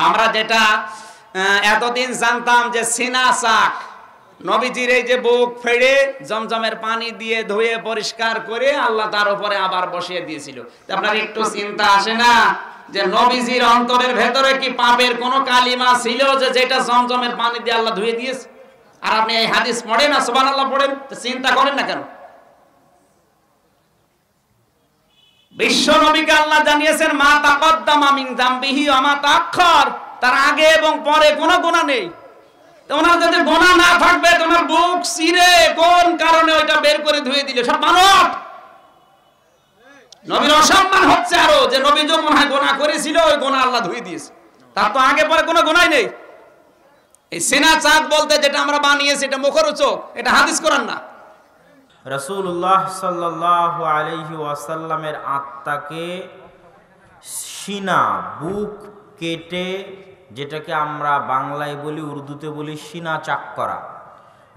আমরা যেটা এতদিন জানতাম যে সিনা চাক, নবীজির এই যে বুক ফেড়ে জমজমের পানি দিয়ে ধুয়ে পরিষ্কার করে আল্লাহ তার উপরে আবার বসিয়ে দিয়েছিল। আপনার একটু চিন্তা আসে না যে নবীজির অন্তরের ভেতরে কি পাপের কোনো কালিমা ছিল যে যেটা জমজমের পানি দিয়ে আল্লাহ ধুয়ে দিয়েছে? আর আপনি এই হাদিস পড়েন না, সুবহানাল্লাহ পড়েন, চিন্তা করেন না কেন? বিশ্ব নবীকে আল্লাহ জানিয়েছেন মা তাকদ্দামা মিন যামবিহি ওয়া মা তাআখার, তার আগে এবং পরে কোনো গুনাহ নেই। তোমার যদি গুনাহ না থাকবে, তোমার বুক চিরে কোন কারণে ওইটা বের করে ধুয়ে দিলে? সব মানব। নবীর অসম্মান হচ্ছে আরো যে নবী যে মনে হয় গুনাহ করেছিল, ওই গুনাহ আল্লাহ ধুয়ে দিয়েছে। তার তো আগে পরে কোনো গুনাহই নেই। এই সিনা চাক বলতে যেটা আমরা বানিয়েছি এটা মুখরোচক, এটা হাদিস কোরআন না। রাসূলুল্লাহ সাল্লাল্লাহু আলাইহি ওয়াসাল্লামের আত্মাকে সিনা, বুক কেটে, যেটাকে আমরা বাংলায় বলি, উর্দুতে বলি সিনা চাক করা।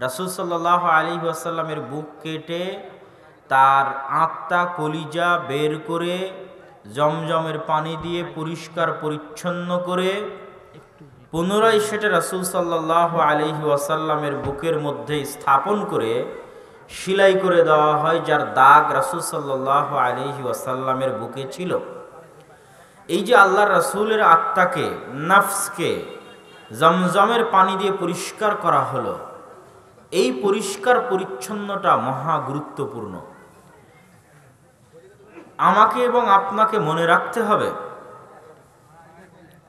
রাসূল সাল্লাল্লাহু আলাইহি ওয়াসাল্লামের বুক কেটে তার আত্মা কলিজা বের করে জমজমের পানি দিয়ে পরিষ্কার পরিচ্ছন্ন করে পুনরায় সেটা রাসূল সাল্লাল্লাহু আলাইহি ওয়াসাল্লামের বুকের মধ্যে স্থাপন করে সেলাই করে দেওয়া হয়, যার দাগ রাসূল সাল্লাল্লাহু আলাইহি ওয়াসাল্লামের বুকে ছিল। এই যে আল্লাহর রাসূলের আত্মাকে, নফসকে জমজমের পানি দিয়ে পরিষ্কার করা হলো, এই পরিষ্কার পরিচ্ছন্নতা মহা গুরুত্বপূর্ণ। আমাকে এবং আপনাকে মনে রাখতে হবে,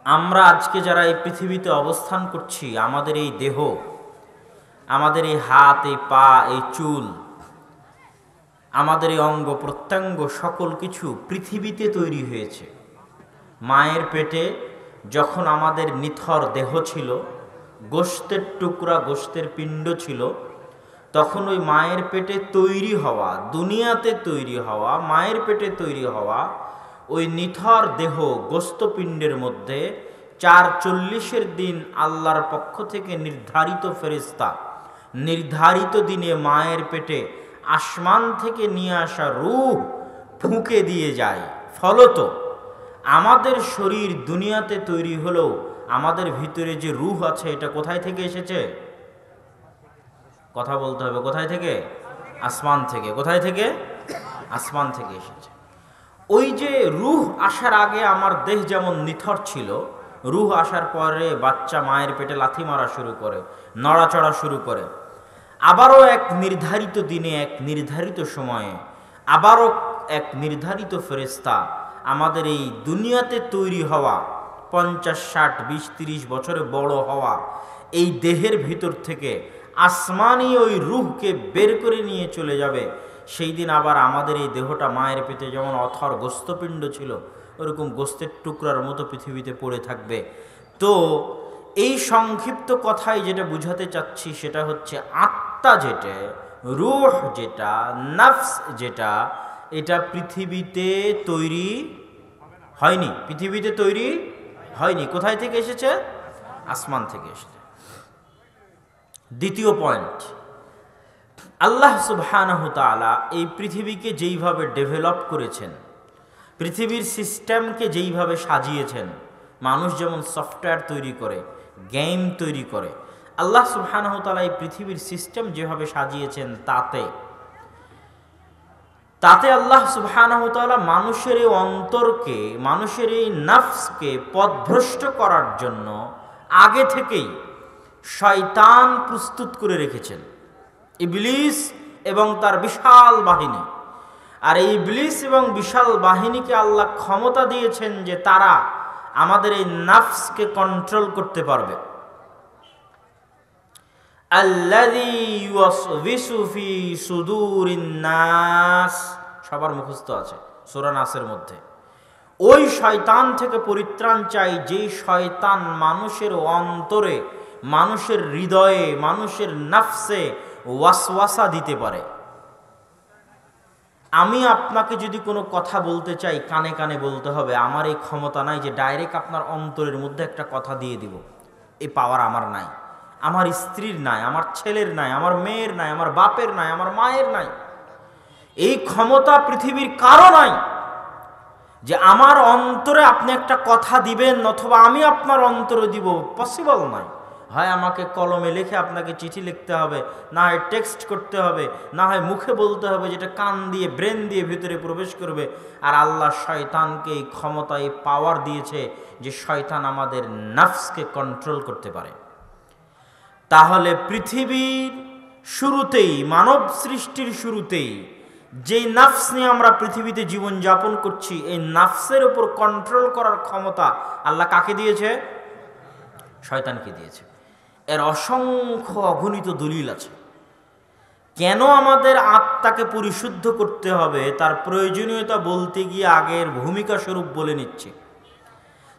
আমরা আজকে যারা এই পৃথিবীতে অবস্থান করছি, আমাদের এই দেহ, আমাদের এই হাত, এই পা, এই চুল, আমাদের এই অঙ্গ প্রত্যঙ্গ, সকল কিছু পৃথিবীতে তৈরি হয়েছে। মায়ের পেটে যখন আমাদের নিথর দেহ ছিল, গোশতের টুকরা, গোশতের পিণ্ড ছিল, তখন ওই মায়ের পেটে তৈরি হওয়া, দুনিয়াতে তৈরি হওয়া, মায়ের পেটে তৈরি হওয়া ওই নিথর দেহ গোশতপিণ্ডের মধ্যে ৪৪ দিন আল্লাহর পক্ষ থেকে নির্ধারিত ফেরেশতা নির্ধারিত দিনে মায়ের পেটে আসমান থেকে নিয়ে আসা রূহ ফুঁকে দিয়ে যায়। ফলত আমাদের শরীর দুনিয়াতে তৈরি হলেও আমাদের ভিতরে যে রূহ আছে, এটা কোথায় থেকে এসেছে? কথা বলতে হবে, কোথায় থেকে? আসমান থেকে। কোথায় থেকে? আসমান থেকে এসেছে। ওই যে রূহ আসার আগে আমার দেহ যেমন নিথর ছিল, রূহ আসার পরে বাচ্চা মায়ের পেটে লাথি মারা শুরু করে, নড়াচড়া শুরু করে। আবারও এক নির্ধারিত দিনে, এক নির্ধারিত সময়ে, আবারও এক নির্ধারিত ফেরেশতা আমাদের এই দুনিয়াতে তৈরি হওয়া 50, 60, 20, 30 বছরে বড় হওয়া এই দেহের ভিতর থেকে আসমানি ওই রূহকে বের করে নিয়ে চলে যাবে। সেই দিন আবার আমাদের এই দেহটা মায়ের পেটে যেমন অথর গোস্তপিণ্ড ছিল, ওরকম গোস্তের টুকরার মতো পৃথিবীতে পড়ে থাকবে। তো এই সংক্ষিপ্ত কথায় যেটা বুঝাতে চাচ্ছি সেটা হচ্ছে, আত্মা যেটা, রূহ যেটা, নফস যেটা, এটা পৃথিবীতে তৈরি হয়নি। পৃথিবীতে তৈরি হয়নি। কোথায় থেকে এসেছে? আসমান থেকে এসেছে। দ্বিতীয় পয়েন্ট, আল্লাহ সুবহানাহু তাআলা এই পৃথিবীকে যেইভাবে ডেভেলপ করেছেন, পৃথিবীর সিস্টেমকে যেইভাবে সাজিয়েছেন, মানুষ যেমন সফটওয়্যার তৈরি করে, গেম তৈরি করে, আল্লাহ সুবহানাহু তাআলা এই পৃথিবীর সিস্টেম যেভাবে সাজিয়েছেন, তাতে আল্লাহ সুবহানাহু তাআলা মানুষের এই অন্তরকে, মানুষের এই নফসকে পথভ্রষ্ট করার জন্য আগে থেকেই শয়তান প্রস্তুত করে রেখেছেন, ইবলিস এবং তার বিশাল বাহিনী। আর এই ইবলিস এবং বিশাল বাহিনীকে আল্লাহ ক্ষমতা দিয়েছেন যে তারা আমাদের এই নফসকে কন্ট্রোল করতে পারবে। আল্লাযী ইউওয়াসওয়িসু ফি সুদুরিন নাস, সবার মুখস্থ আছে সূরা নাসের মধ্যে। ওই শয়তান থেকে পরিত্রাণ চাই, যেই শয়তান মানুষের অন্তরে, মানুষের হৃদয়ে, মানুষের নফসে ওয়াসওয়াসা দিতে পারে। আমি আপনাকে যদি কোনো কথা বলতে চাই, কানে কানে বলতে হবে। আমার এই ক্ষমতা নাই যে ডাইরেক্ট আপনার অন্তরের মধ্যে একটা কথা দিয়ে দিব, এই পাওয়ার আমার নাই, আমার স্ত্রীর নাই, আমার ছেলের নাই, আমার মেয়ের নাই, আমার বাপের নাই, আমার মায়ের নাই। এই ক্ষমতা পৃথিবীর কারো নাই যে আমার অন্তরে আপনি একটা কথা দিবেন অথবা আমি আপনার অন্তরে দিব, পসিবল নয়। হয় আমাকে কলমে লিখে আপনাকে চিঠি লিখতে হবে, না হয় টেক্সট করতে হবে, না হয় মুখে বলতে হবে, যেটা কান দিয়ে ব্রেন দিয়ে ভিতরে প্রবেশ করবে। আর আল্লাহ শয়তানকে এই ক্ষমতা, এই পাওয়ার দিয়েছে যে শয়তান আমাদের নফসকে কন্ট্রোল করতে পারে। তাহলে পৃথিবীর শুরুতেই, মানব সৃষ্টির শুরুতেই যেই নাফস নিয়ে আমরা পৃথিবীতে জীবন যাপন করছি, এই নাফসের উপর কন্ট্রোল করার ক্ষমতা আল্লাহ কাকে দিয়েছে? শয়তানকে দিয়েছে। এর অসংখ্য অগণিত দলিল আছে। কেন আমাদের আত্মাকে পরিশুদ্ধ করতে হবে তার প্রয়োজনীয়তা বলতে গিয়ে আগের ভূমিকা স্বরূপ বলে নিচ্ছে।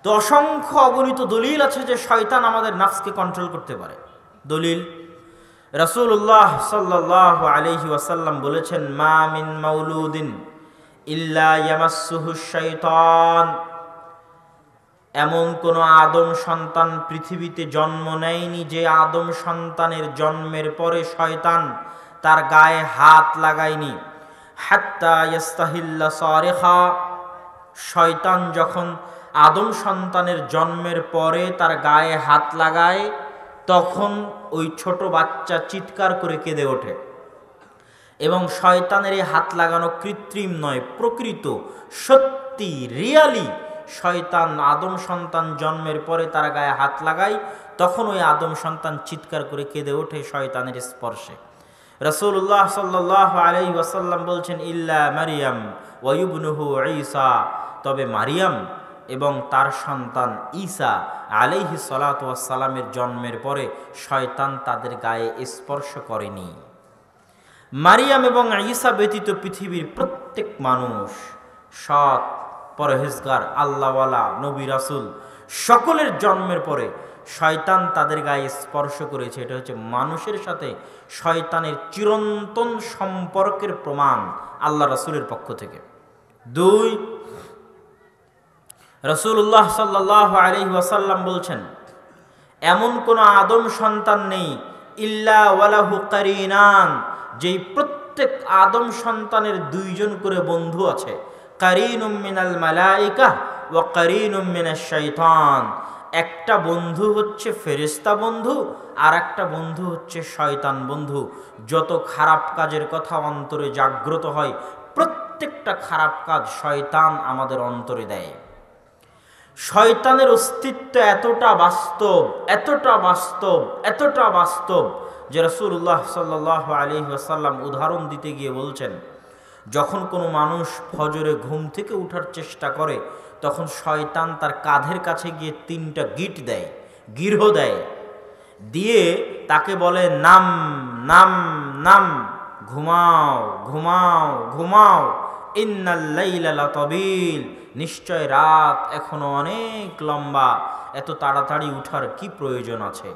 তো অসংখ্য অগণিত দলিল আছে যে শয়তান আমাদের নাফসকে কন্ট্রোল করতে পারে। দলিল, রাসূলুল্লাহ সাল্লাল্লাহু আলাইহি ওয়াসাল্লাম বলেছেন, মা মিন মাউলুদিন ইল্লা ইয়ামাসসুহু শাইতান, এমন কোন আদম সন্তান পৃথিবীতে জন্ম নেয়নি যে আদম সন্তানের জন্মের পরে শয়তান তার গায়ে হাত লাগায়নি। হাত্তা ইয়াস্তাহিল্লা সারিখা, শয়তান যখন আদম সন্তানের জন্মের পরে তার গায়ে হাত লাগায় তখন ওই ছোট বাচ্চা চিৎকার করে কেঁদে ওঠে। এবং শয়তানের এই হাত লাগানো কৃত্রিম নয়, প্রকৃত, সত্যি, রিয়ালি। শয়তান আদম সন্তান জন্মের পরে তার গায়ে হাত লাগায়, তখন ওই আদম সন্তান চিৎকার করে কেঁদে ওঠে শয়তানের স্পর্শে। রাসূলুল্লাহ সাল্লাল্লাহু আলাইহি ওয়াসাল্লাম বলছেন, ইল্লা মারিয়াম ওয়া ইবনুহু ঈসা, তবে মারিয়াম এবং তার সন্তান ঈসা আলাইহিস সালাতু ওয়াস সালামের জন্মের পরে শয়তান তাদের গায়ে স্পর্শ করেনি। মারিয়াম এবং ঈসা ব্যতীত পৃথিবীর প্রত্যেক মানুষ, সৎ, পরহেজগার, আল্লাহওয়ালা, নবী রাসূল, সকলের জন্মের পরে শয়তান তাদের গায়ে স্পর্শ করেছে। এটা হচ্ছে মানুষের সাথে শয়তানের চিরন্তন সম্পর্কের প্রমাণ আল্লাহ রাসূলের পক্ষ থেকে। 2, রাসূলুল্লাহ সাল্লাল্লাহু আলাইহি ওয়াসাল্লাম বলছেন, এমন কোন আদম সন্তান নেই ইল্লা ওয়ালাহু কারিনান, যেই প্রত্যেক আদম সন্তানের 2 জন করে বন্ধু আছে। কারিনুম মিনাল মালাইকা ওয়া কারিনুম মিনাশ শাইতান, একটা বন্ধু হচ্ছে ফেরেশতা বন্ধু, আর একটা বন্ধু হচ্ছে শয়তান বন্ধু। যত খারাপ কাজের কথা অন্তরে জাগ্রত হয়, প্রত্যেকটা খারাপ কাজ শয়তান আমাদের অন্তরে দেয়। শয়তানের অস্তিত্ব এতটা বাস্তব, এতটা বাস্তব, এতটা বাস্তব যে রাসূলুল্লাহ সাল্লাল্লাহু আলাইহি ওয়াসাল্লাম উদাহরণ দিতে গিয়ে বলছেন, যখন কোনো মানুষ ফজরে ঘুম থেকে ওঠার চেষ্টা করে তখন শয়তান তার কাঁধের কাছে গিয়ে 3টা গিট দেয়, গিরহ দেয়, দিয়ে তাকে বলে, নাম নাম নাম, ঘুমাও ঘুমাও ঘুমাও, ইন্নাল লাইলা লাতাবিল, নিশ্চয় রাত এখনো অনেক লম্বা, এত তাড়াতাড়ি উঠার কি প্রয়োজন আছে।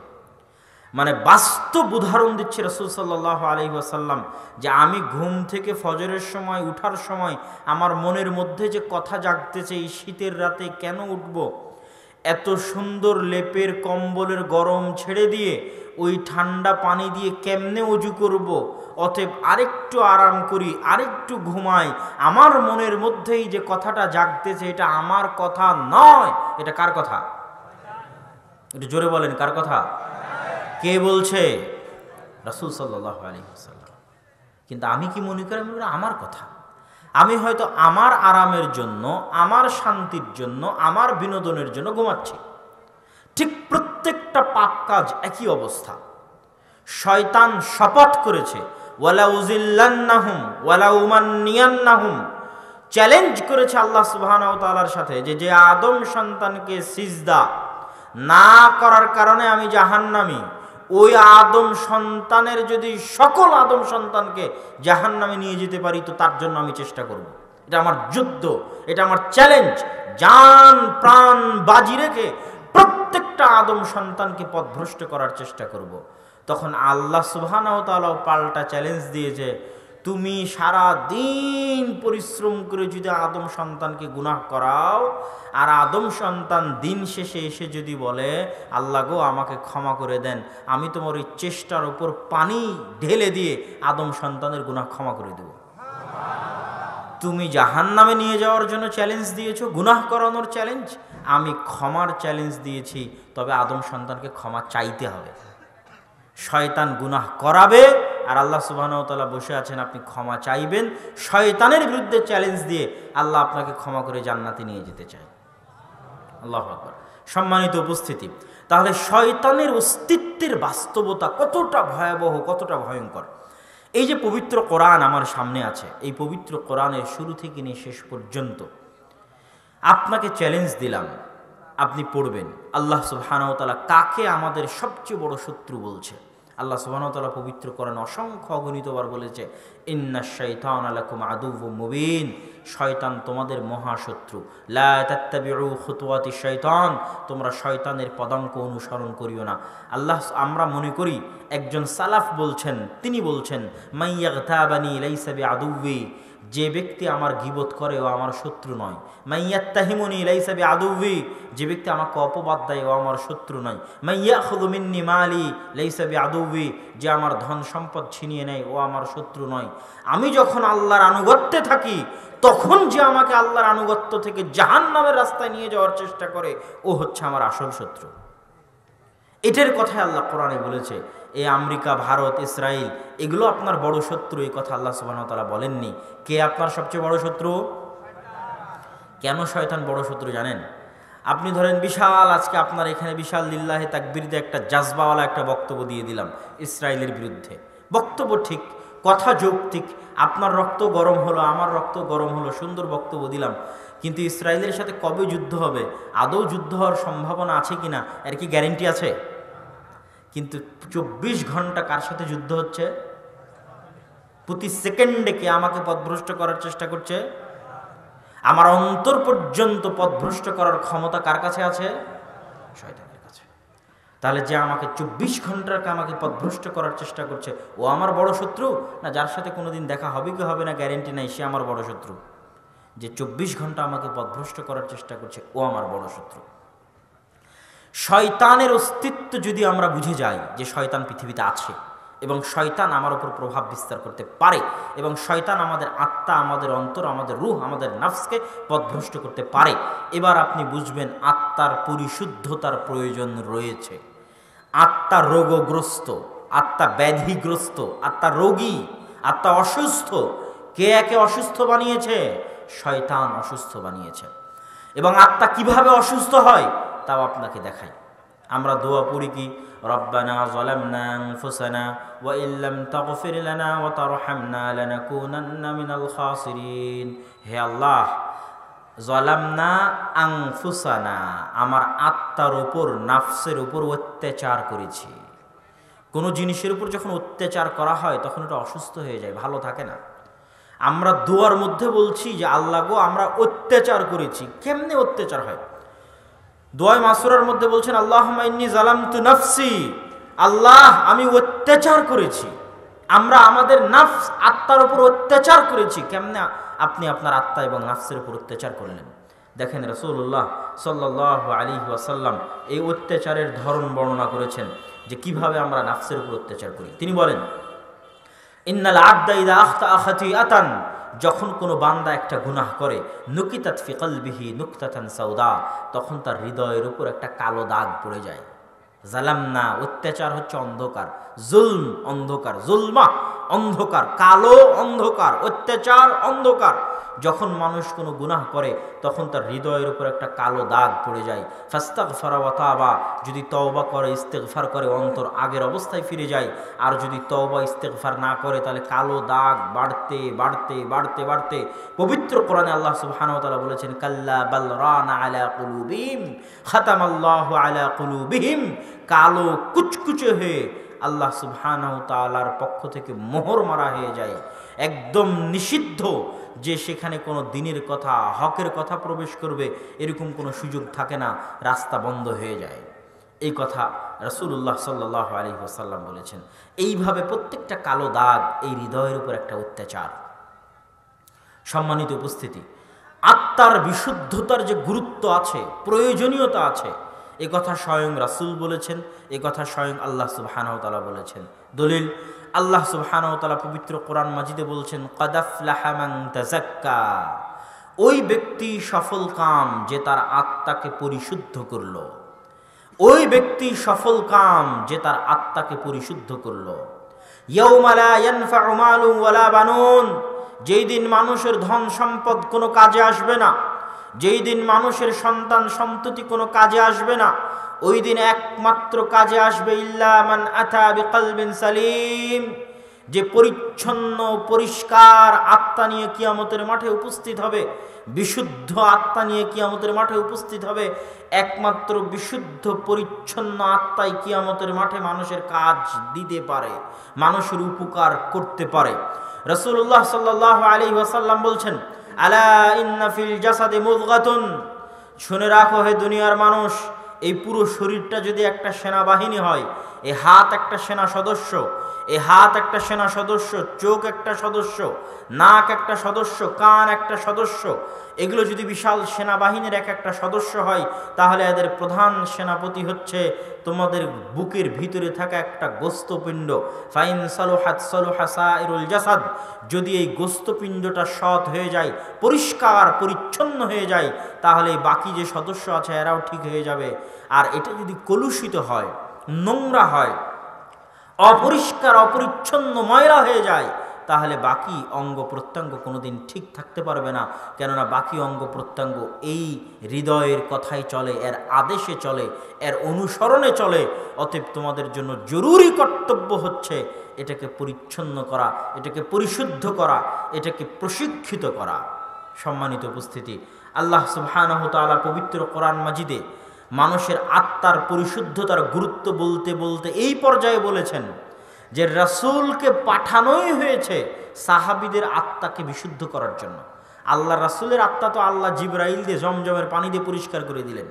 মানে বাস্তব উদাহরণ দিচ্ছে রাসূল সাল্লাল্লাহু আলাইহি ওয়াসাল্লাম যে আমি ঘুম থেকে ফজরের সময় উঠার সময় আমার মনের মধ্যে যে কথা জাগতেছে, এই শীতের রাতে কেন উঠব, এত সুন্দর লেপের কম্বলের গরম ছেড়ে দিয়ে ওই ঠান্ডা পানি দিয়ে কেমনে ওযু করব, অতএব আরেকটু আরাম করি, আরেকটু ঘুমাই। আমার মনের মধ্যেই যে কথাটা জাগতেছে এটা আমার কথা নয়, এটা কার কথা? একটু জোরে বলেন, কার কথা? কে বলছে? রাসূল সাল্লাল্লাহু আলাইহি ওয়াসাল্লাম। কিন্তু আমি কি মনে করি আমার কথা? আমি হয়তো আমার আরামের জন্য, আমার শান্তির জন্য, আমার বিনোদনের জন্য ঘুমাচ্ছি। ঠিক প্রত্যেকটা পাপ কাজ একই অবস্থা। শয়তান শপথ করেছে, ওয়ালা উযিল্লান্নাহুম ওয়ালা উমান্নিয়ান্নাহুম, চ্যালেঞ্জ করেছে আল্লাহ সুবহানাহু ওয়া তাআলার সাথে যে আদম সন্তানকে সিজদা না করার কারণে আমি জাহান্নামী, ওই আদম সন্তানের যদি সকল আদম সন্তানকে জাহান্নামে নিয়ে যেতে পারি তো তার জন্য আমি চেষ্টা করব। এটা আমার যুদ্ধ, এটা আমার চ্যালেঞ্জ। জান প্রাণ বাজি রেখে প্রত্যেকটা আদম সন্তানকে পথভ্রষ্ট করার চেষ্টা করব। তখন আল্লাহ সুবহানাহু ওয়া তাআলা পাল্টা চ্যালেঞ্জ দিয়েছে, তুমি সারা দিন পরিশ্রম করে যদি আদম সন্তানকে গুনাহ করাও, আর আদম সন্তান দিন শেষে এসে যদি বলে, আল্লাহ গো আমাকে ক্ষমা করে দেন, আমি তোমার ওই চেষ্টার উপর পানি ঢেলে দিয়ে আদম সন্তানের গুনাহ ক্ষমা করে দেব। তুমি জাহান্নামে নিয়ে যাওয়ার জন্য চ্যালেঞ্জ দিয়েছো, গুনাহ করানোর চ্যালেঞ্জ, আমি ক্ষমার চ্যালেঞ্জ দিয়েছি, তবে আদম সন্তানকে ক্ষমা চাইতে হবে। শয়তান গুনাহ করাবে আর আল্লাহ সুবহানাহু ওয়া তাআলা বসে আছেন, আপনি ক্ষমা চাইবেন। শয়তানের বিরুদ্ধে চ্যালেঞ্জ দিয়ে আল্লাহ আপনাকে ক্ষমা করে জান্নাতে নিয়ে যেতে চায়। আল্লাহু আকবার। সম্মানিত উপস্থিতি, তাহলে শয়তানের অস্তিত্বের বাস্তবতা কতটা ভয়াবহ, কতটা ভয়ঙ্কর। এই যে পবিত্র কোরআন আমার সামনে আছে, এই পবিত্র কোরআনের শুরু থেকে নিয়ে শেষ পর্যন্ত আপনাকে চ্যালেঞ্জ দিলাম, আপনি পড়বেন আল্লাহ সুবহানাহু ওয়া তাআলা কাকে আমাদের সবচেয়ে বড় শত্রু বলছে। আল্লাহ সুবহানাহু ওয়া তাআলা পবিত্র কোরআন অসংখ্য অগণিতবার বলেছে, ইন্নাশ শাইতানা লাকুম আদুউম মুবিন, শয়তান তোমাদের মহাশত্রু। লা তাত্তাবিউ খুতুওয়াতিশ শাইতান, তোমরা শয়তানের পদাঙ্ক অনুসরণ করিও না। আল্লাহ, আমরা মনে করি একজন সালাফ বলছেন, তিনি বলছেন মাইয়াগতাবানি লাইসা বিআদুউই, যে ব্যক্তি আমার গীবত করে ও আমার শত্রু নয়। মাইয়াত্তাহিমুনি লাইসা বিআদুউই, যে ব্যক্তি আমাকে অপবাদ দেয় ও আমার শত্রু নয়। মাইয়াখুযু মিন্নি মালি লাইসা বিআদুউই, যে আমার ধন সম্পদ ছিনিয়ে নেয় ও আমার শত্রু নয়। আমি যখন আল্লাহর আনুগত্যে থাকি, তখন যে আমাকে আল্লাহর আনুগত্য থেকে জাহান্নামের রাস্তায় নিয়ে যাওয়ার চেষ্টা করে, ও হচ্ছে আমার আসল শত্রু। এটার কথাই আল্লাহ কোরআনে বলেছে। এই আমেরিকা, ভারত, ইসরায়েল এগুলো আপনার বড় শত্রু, এই কথা আল্লাহ সুবহানাহু ওয়া তাআলা বলেননি। কে আপনার সবচেয়ে বড় শত্রু? কেন শয়তান বড় শত্রু জানেন? আপনি ধরেন বিশাল, আজকে আপনার এখানে বিশাল লিল্লাহে তাকবীর দিয়ে একটা জাজবাওয়ালা একটা বক্তব্য দিয়ে দিলাম ইসরায়েলের বিরুদ্ধে। বক্তব্য ঠিক, কথা যৌক্তিক, আপনার রক্ত গরম হলো, আমার রক্ত গরম হলো, সুন্দর বক্তব্য দিলাম। কিন্তু ইসরায়েলের সাথে কবে যুদ্ধ হবে, আদৌ যুদ্ধ হওয়ার সম্ভাবনা আছে কিনা, এর কি গ্যারেন্টি আছে? কিন্তু 24 ঘন্টা কার সাথে যুদ্ধ হচ্ছে? প্রতি সেকেন্ডে কে আমাকে পথভ্রষ্ট করার চেষ্টা করছে? আমার অন্তর পর্যন্ত পথভ্রষ্ট করার ক্ষমতা কার কাছে আছে? শয়তানের কাছে। তাহলে যে আমাকে 24 ঘন্টার আমাকে পথভ্রষ্ট করার চেষ্টা করছে, ও আমার বড় শত্রু? না যার সাথে কোনোদিন দেখা হবে কি হবে না গ্যারেন্টি নাই, সে আমার বড় শত্রু? যে 24 ঘন্টা আমাকে পথভ্রষ্ট করার চেষ্টা করছে, ও আমার বড় শত্রু। শয়তানের অস্তিত্ব যদি আমরা বুঝে যাই যে শয়তান পৃথিবীতে আছে এবং শয়তান আমার উপর প্রভাব বিস্তার করতে পারে, এবং শয়তান আমাদের আত্মা, আমাদের অন্তর, আমাদের রূহ, আমাদের নাফসকে পথভ্রষ্ট করতে পারে, এবার আপনি বুঝবেন আত্মার পরিশুদ্ধতার প্রয়োজন রয়েছে। আত্মা রোগগ্রস্ত, আত্মা ব্যাধিগ্রস্ত, আত্মা রোগী, আত্মা অসুস্থ। কে একে অসুস্থ বানিয়েছে? শয়তান অসুস্থ বানিয়েছে। এবং আত্মা কিভাবে অসুস্থ হয় তাও আপনাকে দেখাই। আমরা দোয়া পড়ি কি? রব্বানা যালামনা আনফুসানা ওয়া ইল্লাম তাগফির লানা ওয়া তারহামনা লানাকুনান্না মিনাল খাসিরিন। হে আল্লাহ, যালামনা আনফুসানা, আমার আত্মার উপর, নাফসের উপর অত্যাচার করেছি। কোনো জিনিসের উপর যখন অত্যাচার করা হয় তখন এটা অসুস্থ হয়ে যায়, ভালো থাকে না। আমরা দোয়ার মধ্যে বলছি যে আল্লাহ গো, আমরা অত্যাচার করেছি। কেমনে অত্যাচার হয়? দোয়ায়ে মাসুরার মধ্যে বলছেন আল্লাহুম্মা ইন্নী যালামতু নাফসি, আল্লাহ আমি অত্যাচার করেছি। আমরা আমাদের নাফস, আত্মার উপর অত্যাচার করেছি। কেমনে আপনি আপনার আত্মা এবং নাফসের উপর অত্যাচার করলেন? দেখেন রাসূলুল্লাহ সাল্লাল্লাহু আলাইহি ওয়াসাল্লাম এই অত্যাচারের ধরন বর্ণনা করেছেন যে কিভাবে আমরা নাফসের উপর অত্যাচার করি। তিনি বলেন, ইন্নাল আবদা ইযা আখতাআ খাতিআতান, যখন কোনো বান্দা একটা গুনাহ করে, নুকিতাত ফি কলবিহি নুকতাতান সাউদা, তখন তার হৃদয়ের উপর একটা কালো দাগ পড়ে যায়। জালামনা, অত্যাচার হচ্ছে অন্ধকার, জুলম অন্ধকার, জুলমা অন্ধকার, কালো অন্ধকার, অত্যাচার অন্ধকার। যখন মানুষ কোনো গুনাহ করে তখন তার হৃদয়ের উপর একটা কালো দাগ পড়ে যায়। ফাস্তাগফারা ওয়া তাবা, যদি তওবা করে, ইস্তেগফার করে, অন্তর আগের অবস্থায় ফিরে যায়। আর যদি তওবা ইস্তেগফার না করে তাহলে কালো দাগ বাড়তে বাড়তে বাড়তে বাড়তে পবিত্র কোরআনে আল্লাহ সুবহানাহু ওয়া তাআলা বলেছেন, কাল্লা বাল রানা আলা কুলুবিহিম খাতামাল্লাহু আলা কুলুবিহিম, কালো কুচকুচে হয়ে আল্লাহ সুবহানাহু ওয়া তাআলার পক্ষ থেকে মোহর মারা হয়ে যায়। একদম নিষিদ্ধ যে সেখানে কোনো দিনের কথা, হকের কথা প্রবেশ করবে, এরকম কোনো সুযোগ থাকে না, রাস্তা বন্ধ হয়ে যায়। এই কথা রাসূলুল্লাহ সাল্লাল্লাহু আলাইহি ওয়াসাল্লাম বলেছেন। এইভাবে প্রত্যেকটা কালো দাগ এই হৃদয়ের উপর একটা অত্যাচার। সম্মানিত উপস্থিতি, আত্মার বিশুদ্ধতার যে গুরুত্ব আছে, প্রয়োজনীয়তা আছে, এ কথা স্বয়ং রাসূল বলেছেন, এ কথা স্বয়ং আল্লাহ সুবহানাহু ওয়া তাআলা বলেছেন। দলিল আল্লাহ সুবহানাহু ওয়া তাআলা পবিত্র কোরআন মাজিদে বলছেন, ক্বাদ আফলাহা মান তাযাক্কা, ওই ব্যক্তি সফল কাম যে তার আত্মাকে পরিশুদ্ধ করল। ওই ব্যক্তি সফল কাম যে তার আত্মাকে পরিশুদ্ধ করল। ইয়াউমা লা ইয়ানফাউ মালুন ওয়ালা বানুন, যেই দিন মানুষের ধন সম্পদ কোনো কাজে আসবে না, যেই দিন মানুষের সন্তান সন্ততি কোনো কাজে আসবে না, ওই দিন একমাত্র কাজে আসবে ইল্লা মান আতা বিকলবিন সালিম, যে পরিচ্ছন্ন পরিষ্কার আত্মা নিয়ে কিয়ামতের মাঠে উপস্থিত হবে, বিশুদ্ধ আত্মা নিয়ে কিয়ামতের মাঠে উপস্থিত হবে। একমাত্র বিশুদ্ধ পরিচ্ছন্ন আত্মাই কিয়ামতের মাঠে মানুষের কাজ দিতে পারে, মানুষের উপকার করতে পারে। রাসূলুল্লাহ সাল্লাল্লাহু আলাইহি ওয়াসাল্লাম বলছেন, আলা ইন্না ফিল জাসাদি মুদগাতুন, শুনে রাখো হে দুনিয়ার মানুষ, এই পুরো শরীরটা যদি একটা সেনাবাহিনী হয়, এই হাত একটা সেনা সদস্য, এই হাত একটা সেনা সদস্য, চোখ একটা সদস্য, নাক একটা সদস্য, কান একটা সদস্য, এগুলো যদি বিশাল সেনাবাহিনীর এক একটা সদস্য হয়, তাহলে এদের প্রধান সেনাপতি হচ্ছে তোমাদের বুকের ভিতরে থাকা একটা গোস্তপিণ্ড। ফাইন সালুহাত সালুহা সাইরুল জাসাদ, যদি এই গোস্তপিণ্ডটা সৎ হয়ে যায়, পরিষ্কার পরিচ্ছন্ন হয়ে যায়, তাহলে বাকি যে সদস্য আছে এরাও ঠিক হয়ে যাবে। আর এটা যদি কলুষিত হয়, নোংরা হয়, অপরিষ্কার অপরিচ্ছন্ন ময়লা হয়ে যায়, তাহলে বাকি অঙ্গ প্রত্যঙ্গ কোনোদিন ঠিক থাকতে পারবে না। কেননা বাকি অঙ্গ প্রত্যঙ্গ এই হৃদয়ের কথাই চলে, এর আদেশে চলে, এর অনুসরণে চলে। অতএব তোমাদের জন্য জরুরি কর্তব্য হচ্ছে এটাকে পরিচ্ছন্ন করা, এটাকে পরিশুদ্ধ করা, এটাকে প্রশিক্ষিত করা। সম্মানিত উপস্থিতি, আল্লাহ সুবহানাহু ওয়া তাআলা পবিত্র কোরআন মাজিদে মানুষের আত্মার পরিশুদ্ধতার গুরুত্ব বলতে বলতে এই পর্যায়ে বলেছেন যে রাসূলকে পাঠানোই হয়েছে সাহাবীদের আত্মাকে বিশুদ্ধ করার জন্য। আল্লাহ রাসূলের আত্মা তো আল্লাহ জিবরাইল দিয়ে জমজমের পানি দিয়ে পরিষ্কার করে দিলেন,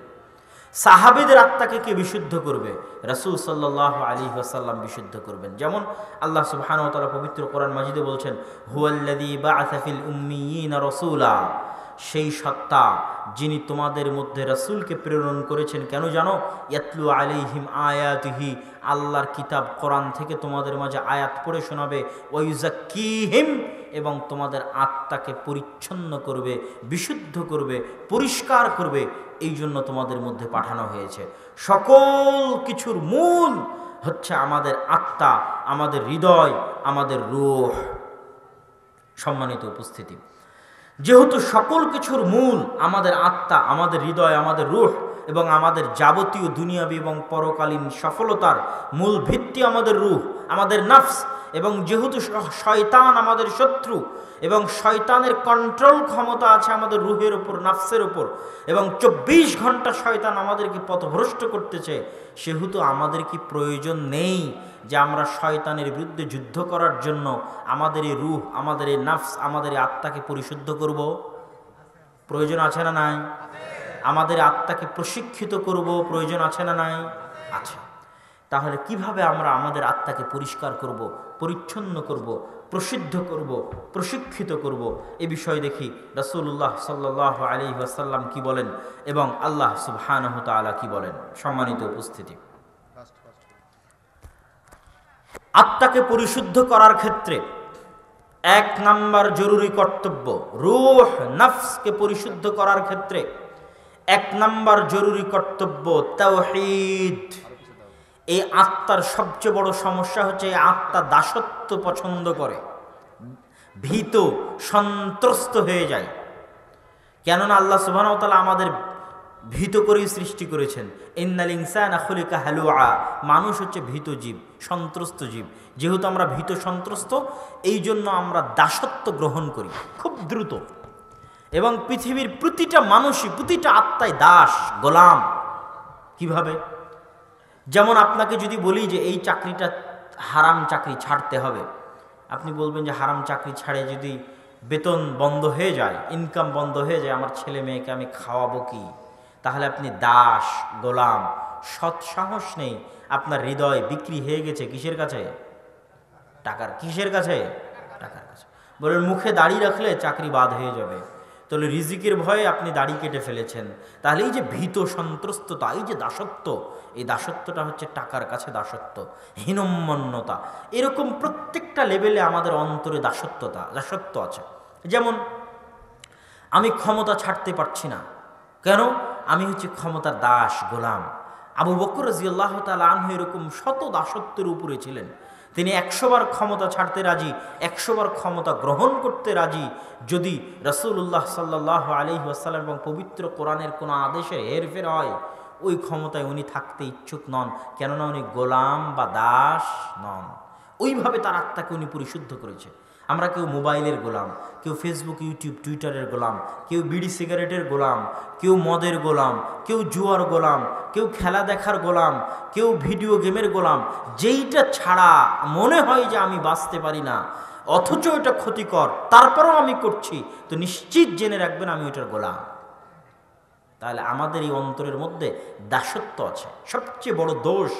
সাহাবীদের আত্মাকে কে বিশুদ্ধ করবে? রাসূল সাল্লাল্লাহু আলাইহি ওয়াসাল্লাম বিশুদ্ধ করবেন। যেমন আল্লাহ সুবহানাহু ওয়া তাআলা পবিত্র কোরআন মাজিদে বলছেন, হুয়াল্লাযী বাআসা ফিল উম্মিয়িনা রাসূলা, সেই সত্তা যিনি তোমাদের মধ্যে রাসূলকে প্রেরণ করেছেন। কেন জানো? ইয়াতলু আলাইহিম আয়াতিহি, আল্লাহর কিতাব কোরআন থেকে তোমাদের মাঝে আয়াত পড়ে শোনাবে, ওয়ায়ুযাক্কিহিম, এবং তোমাদের আত্মাকে পরিচ্ছন্ন করবে, বিশুদ্ধ করবে, পরিষ্কার করবে। এই জন্য তোমাদের মধ্যে পাঠানো হয়েছে। সকল কিছুর মূল হচ্ছে আমাদের আত্মা, আমাদের হৃদয়, আমাদের রূহ। সম্মানিত উপস্থিতি, যেহেতু সকল কিছুর মূল আমাদের আত্মা, আমাদের হৃদয়, আমাদের রূহ এবং আমাদের যাবতীয় দুনিয়াবি এবং পরকালীন সফলতার মূল ভিত্তি আমাদের রূহ, আমাদের নফস, এবং যেহেতু শয়তান আমাদের শত্রু এবং শয়তানের কন্ট্রোল ক্ষমতা আছে আমাদের রূহের উপর, নফসের উপর, এবং 24 ঘন্টা শয়তান আমাদেরকে পথভ্রষ্ট করতেছে, সেহেতু আমাদের কি প্রয়োজন নেই যে আমরা শয়তানের বিরুদ্ধে যুদ্ধ করার জন্য আমাদের এই রূহ, আমাদের এই নফস, আমাদের এই আত্মাকে পরিশুদ্ধ করব? প্রয়োজন আছে না নাই? আমাদের আত্মাকে প্রশিক্ষিত করব, প্রয়োজন আছে না নাই? আছে। তাহলে কিভাবে আমরা আমাদের আত্মাকে পরিষ্কার করব, পরিচ্ছন্ন করব, প্রসিদ্ধ করব, প্রশিক্ষিত করব? এ বিষয়ে দেখি রাসূলুল্লাহ সাল্লাল্লাহু আলাইহি ওয়াসাল্লাম কি বলেন এবং আল্লাহ সুবহানাহু ওয়া তাআলা কি বলেন। সম্মানিত উপস্থিতি, আত্মাকে পরিশুদ্ধ করার ক্ষেত্রে 1 নাম্বার জরুরি কর্তব্য, রূহ নফসকে পরিশুদ্ধ করার ক্ষেত্রে 1 নাম্বার জরুরি কর্তব্য তাওহীদ। এই আত্মার সবচেয়ে বড় সমস্যা হচ্ছে এই আত্মা দাসত্ব পছন্দ করে, ভীত সন্ত্রস্ত হয়ে যায়। কেননা আল্লাহ সুবহানাহু ওয়া তাআলা আমাদের ভীত করেই সৃষ্টি করেছেন। ইন্নাল ইনসানা খুলিকা হালুআ, মানুষ হচ্ছে ভীত জীব, সন্ত্রস্ত জীব। যেহেতু আমরা ভীত সন্ত্রস্ত, এই জন্য আমরা দাসত্ব গ্রহণ করি খুব দ্রুত, এবং পৃথিবীর প্রতিটা মানুষই, প্রতিটা আত্মাই দাস, গোলাম। কিভাবে? যেমন আপনাকে যদি বলি যে এই চাকরিটা হারাম চাকরি, ছাড়তে হবে, আপনি বলবেন যে হারাম চাকরি ছাড়ে যদি বেতন বন্ধ হয়ে যায়, ইনকাম বন্ধ হয়ে যায়, আমার ছেলে মেয়েকে আমি খাওয়াবো কি? তাহলে আপনি দাস, গোলাম, সৎ সাহস নেই, আপনার হৃদয় বিক্রি হয়ে গেছে কিসের কাছে? টাকার। কিসের কাছে? টাকার কাছে। বলেন মুখে দাড়ি রাখলে চাকরি বাদ হয়ে যাবে, তাহলে রিজিকের ভয়ে আপনি দাড়ি কেটে ফেলেছেন। তাহলে এই যে ভীত সন্ত্রস্ততা, এই যে দাসত্ব, এই দাসত্বটা হচ্ছে টাকার কাছে দাসত্ব, হীনম্মন্যতা। এরকম প্রত্যেকটা লেভেলে আমাদের অন্তরে দাসত্ব আছে। যেমন আমি ক্ষমতা ছাড়তে পারছি না, কেন? আমি হচ্ছে ক্ষমতার দাস, গোলাম। আবু বকর রাদিয়াল্লাহু তাআলা আনহু এরকম শত দাসত্বের উপরে ছিলেন। তিনি 100 বার ক্ষমতা ছাড়তে রাজি, 100 বার ক্ষমতা গ্রহণ করতে রাজি, যদি রাসূলুল্লাহ সাল্লাল্লাহু আলাইহি ওয়াসাল্লাম এবং পবিত্র কোরআনের কোনো আদেশে হেরফের হয়, ওই ক্ষমতায় উনি থাকতে ইচ্ছুক নন, কেননা উনি গোলাম বা দাস নন। ওইভাবে তার আত্মাকে উনি পরিশুদ্ধ করেছে। আমরা কেউ মোবাইলের গোলাম, কেউ ফেসবুক, ইউটিউব, টুইটারের গোলাম, কেউ বিড়ি সিগারেটের গোলাম, কেউ মদের গোলাম, কেউ জুয়ার গোলাম, কেউ খেলা দেখার গোলাম, কেউ ভিডিও গেমের গোলাম। যেইটা ছাড়া মনে হয় যে আমি বাঁচতে পারি না, অথচ এটা ক্ষতিকর, তারপরেও আমি করছি, তো নিশ্চিত জেনে রাখবেন আমি ওইটার গোলাম। তাহলে আমাদের এই অন্তরের মধ্যে দাসত্ব আছে। সবচেয়ে বড় দোষ,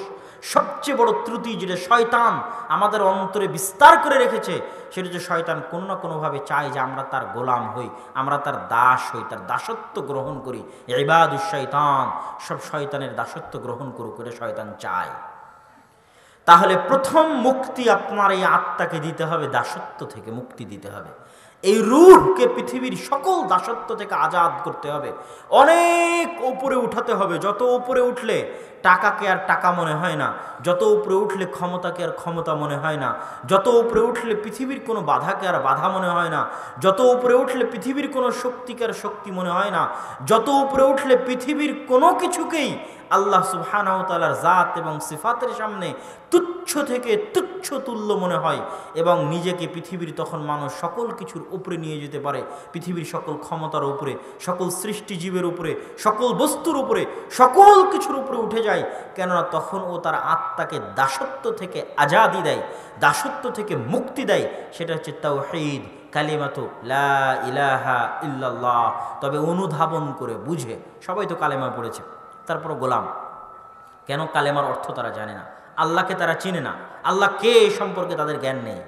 সবচেয়ে বড় ত্রুটি যেটা শয়তান আমাদের অন্তরে বিস্তার করে রেখেছে, সেটা হচ্ছে শয়তান কোনো না কোনোভাবে চায় যে আমরা তার গোলাম হই, আমরা তার দাস হই, তার দাসত্ব গ্রহণ করি। ইবাদুশ শয়তান, সব শয়তানের দাসত্ব গ্রহণ করে শয়তান চায়। তাহলে প্রথম মুক্তি আপনার এই আত্মাকে দিতে হবে, দাসত্ব থেকে মুক্তি দিতে হবে। এই রূহকে পৃথিবীর সকল দাসত্ব থেকে আজাদ করতে হবে, অনেক উপরে উঠাতে হবে। যত উপরে উঠলে টাকাকে আর টাকা মনে হয় না, যত উপরে উঠলে ক্ষমতাকে আর ক্ষমতা মনে হয় না, যত উপরে উঠলে পৃথিবীর কোনো বাধাকে আর বাধা মনে হয় না, যত উপরে উঠলে পৃথিবীর কোনো শক্তিকে আর শক্তি মনে হয় না, যত উপরে উঠলে পৃথিবীর কোনো কিছুকেই আল্লাহ সুবহানাহু ওয়া তাআলার জাত এবং সিফাতের সামনে তুচ্ছ থেকে তুচ্ছ তুল্য মনে হয়, এবং নিজেকে পৃথিবীর তখন মানুষ সকল কিছুর উপরে নিয়ে যেতে পারে, পৃথিবীর সকল ক্ষমতার উপরে, সকল সৃষ্টিজীবের উপরে, সকল বস্তুর উপরে, সকল কিছুর উপরে উঠে যায়। কেননা তখন ও তার আত্মাকে দাসত্ব থেকে আজাদি দেয়, দাসত্ব থেকে মুক্তি দেয়। সেটা হচ্ছে তাওহীদ, কালিমাতু লা ইলাহা ইল্লাল্লাহ। তবে অনুধাবন করে বুঝে, সবাই তো কালেমা পড়েছে, তারপর গোলাম। কেন? কালেমার অর্থ তারা জানে না, আল্লাহকে তারা চিনে না, আল্লাহ কে সম্পর্কে তাদের জ্ঞান নেই।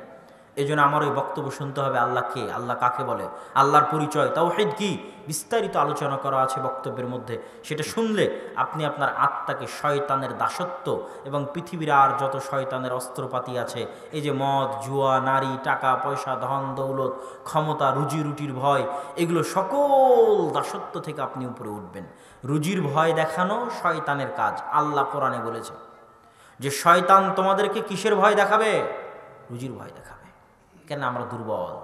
এই জন্য আমার ওই বক্তব্য শুনতে হবে, আল্লাহ কে, আল্লাহ কাকে বলে, আল্লাহর পরিচয়, তাওহীদ কি, বিস্তারিত আলোচনা করা আছে বক্তব্যের মধ্যে। সেটা শুনলে আপনি আপনার আত্মাকে শয়তানের দাসত্ব এবং পৃথিবীর আর যত শয়তানের অস্ত্রপাতি আছে, এই যে মদ, জুয়া, নারী, টাকা পয়সা, ধন দৌলত, ক্ষমতা, রুজি রুটির ভয়, এগুলো সকল দাসত্ব থেকে আপনি উপরে উঠবেন। রুজির ভয় দেখানো শয়তানের কাজ। আল্লাহ কোরআনে বলেছে যে শয়তান তোমাদেরকে কিসের ভয় দেখাবে? রুজির ভয় দেখাবে। কেন? আমরা দুর্বল।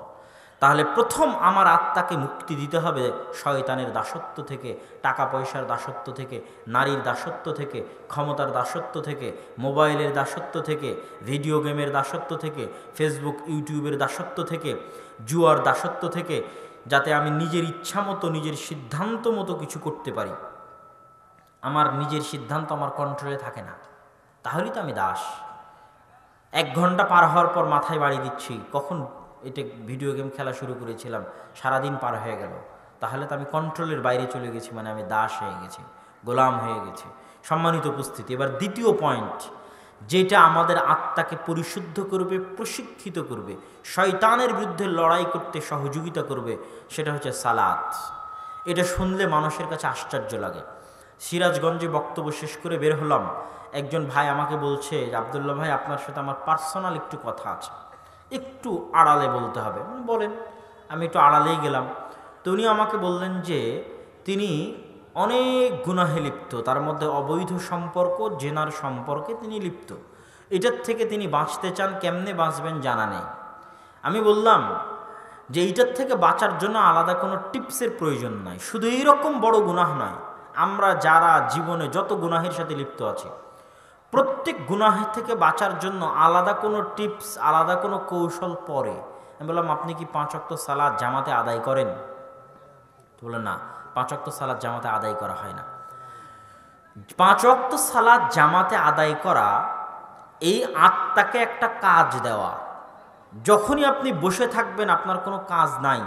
তাহলে প্রথম আমার আত্মাকে মুক্তি দিতে হবে শয়তানের দাসত্ব থেকে, টাকা পয়সার দাসত্ব থেকে, নারীর দাসত্ব থেকে, ক্ষমতার দাসত্ব থেকে, মোবাইলের দাসত্ব থেকে, ভিডিও গেমের দাসত্ব থেকে, ফেসবুক ইউটিউবের দাসত্ব থেকে, জুয়ার দাসত্ব থেকে, যাতে আমি নিজের ইচ্ছা মতো, নিজের সিদ্ধান্ত মতো কিছু করতে পারি। আমার নিজের সিদ্ধান্ত আমার কন্ট্রোলে থাকে না, তাহলেই তো আমি দাস। 1 ঘন্টা পার হওয়ার পর মাথায় বাড়ি দিচ্ছি, কখন এটা ভিডিও গেম খেলা শুরু করেছিলাম, সারাদিন পার হয়ে গেল, তাহলে তো আমি কন্ট্রোলের বাইরে চলে গেছি, মানে আমি দাস হয়ে গেছি, গোলাম হয়ে গেছি। সম্মানিত উপস্থিতি, এবার দ্বিতীয় পয়েন্ট, যেটা আমাদের আত্মাকে পরিশুদ্ধ করবে, প্রশিক্ষিত করবে, শয়তানের বিরুদ্ধে লড়াই করতে সহযোগিতা করবে, সেটা হচ্ছে সালাত। এটা শুনলে মানুষের কাছে আশ্চর্য লাগে। সিরাজগঞ্জে বক্তব্য শেষ করে বের হলাম, একজন ভাই আমাকে বলছে যে আব্দুল্লাহ ভাই, আপনার সাথে আমার পার্সোনাল একটু কথা আছে, একটু আড়ালে বলতে হবে। বলেন। আমি একটু আড়ালেই গেলাম, তো উনি আমাকে বললেন যে তিনি অনেক গুনাহে লিপ্ত, তার মধ্যে অবৈধ সম্পর্ক, জেনার সম্পর্কে তিনি লিপ্ত। এটার থেকে তিনি বাঁচতে চান, কেমনে বাঁচবেন জানা নেই। আমি বললাম যে এইটার থেকে বাঁচার জন্য আলাদা কোনো টিপসের প্রয়োজন নাই, শুধু এইরকম বড় গুনাহ নয়, আমরা যারা জীবনে যত গুনাহের সাথে লিপ্ত আছি, প্রত্যেক গুনাহের থেকে বাঁচার জন্য আলাদা কোনো টিপস, আলাদা কোনো কৌশল পরে। আমি বললাম আপনি কি 5 ওয়াক্ত সালাত জামাতে আদায় করেন? তো বললেন না, 5 ওয়াক্ত সালাত জামাতে আদায় করা হয় না। 5 ওয়াক্ত সালাত জামাতে আদায় করা এই আত্মাকে একটা কাজ দেওয়া। যখনই আপনি বসে থাকবেন, আপনার কোনো কাজ নাই,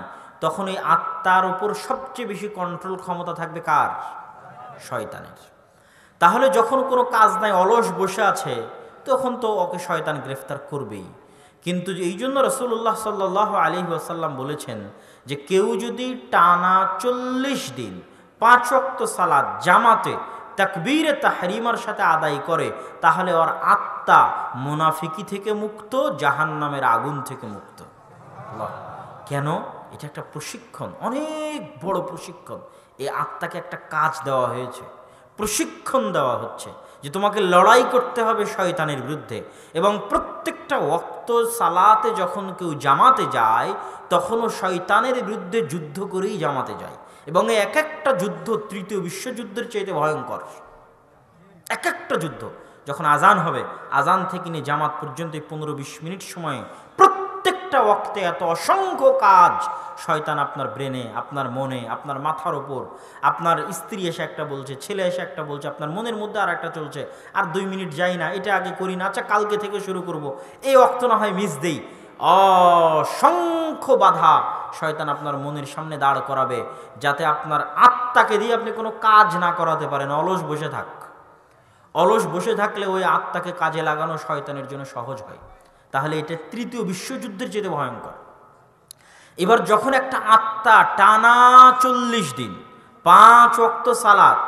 তখন এই আত্মার উপর সবচেয়ে বেশি কন্ট্রোল ক্ষমতা থাকবে কার? শয়তানের। তাহলে যখন কোনো কাজ নাই, অলস বসে আছে, তখন তো ওকে শয়তান গ্রেফতার করবেই। কিন্তু এই জন্য রাসূলুল্লাহ সাল্লাল্লাহু আলাইহি ওয়াসাল্লাম বলেছেন যে কেউ যদি টানা 40 দিন 5 ওয়াক্ত সালাত জামাতে তাকবীরে তাহরিমার সাথে আদায় করে, তাহলে ওর আত্মা মুনাফিকি থেকে মুক্ত, জাহান্নামের আগুন থেকে মুক্ত। কেন? এটা একটা প্রশিক্ষণ, অনেক বড় প্রশিক্ষণ। এই আত্মাকে একটা কাজ দেওয়া হয়েছে, প্রশিক্ষণ দেওয়া হচ্ছে যে তোমাকে লড়াই করতে হবে শয়তানের বিরুদ্ধে। এবং প্রত্যেকটা ওয়াক্ত সালাতে যখন কেউ জামাতে যায় তখনও শয়তানের বিরুদ্ধে যুদ্ধ করেই জামাতে যায়। এবং এই এক একটা যুদ্ধ তৃতীয় বিশ্বযুদ্ধের চাইতে ভয়ঙ্কর। এক একটা যুদ্ধ যখন আজান হবে, আজান থেকে নিয়ে জামাত পর্যন্ত 15-20 মিনিট সময়ে প্রত্যেকটা ওয়াক্তে এত অসংখ্য কাজ শয়তান আপনার ব্রেনে, আপনার মনে, আপনার মাথার ওপর, আপনার স্ত্রী এসে একটা বলছে, ছেলে এসে একটা বলছে, আপনার মনের মধ্যে আর একটা চলছে, আর 2 মিনিট যাই না, এটা আগে করি না, আচ্ছা কালকে থেকে শুরু করব, এই ওয়াক্ত না হয় মিস দেই। অসংখ্য বাধা শয়তান আপনার মনের সামনে দাঁড় করাবে যাতে আপনার আত্মাকে দিয়ে আপনি কোনো কাজ না করাতে পারেন। অলস বসে থাক। অলস বসে থাকলে ওই আত্মাকে কাজে লাগানো শয়তানের জন্য সহজ হয়। তাহলে এটা তৃতীয় বিশ্বযুদ্ধের চেয়ে ভয়ঙ্কর। এবার যখন একটা আত্মা টানা 40 দিন 5 ওয়াক্ত সালাত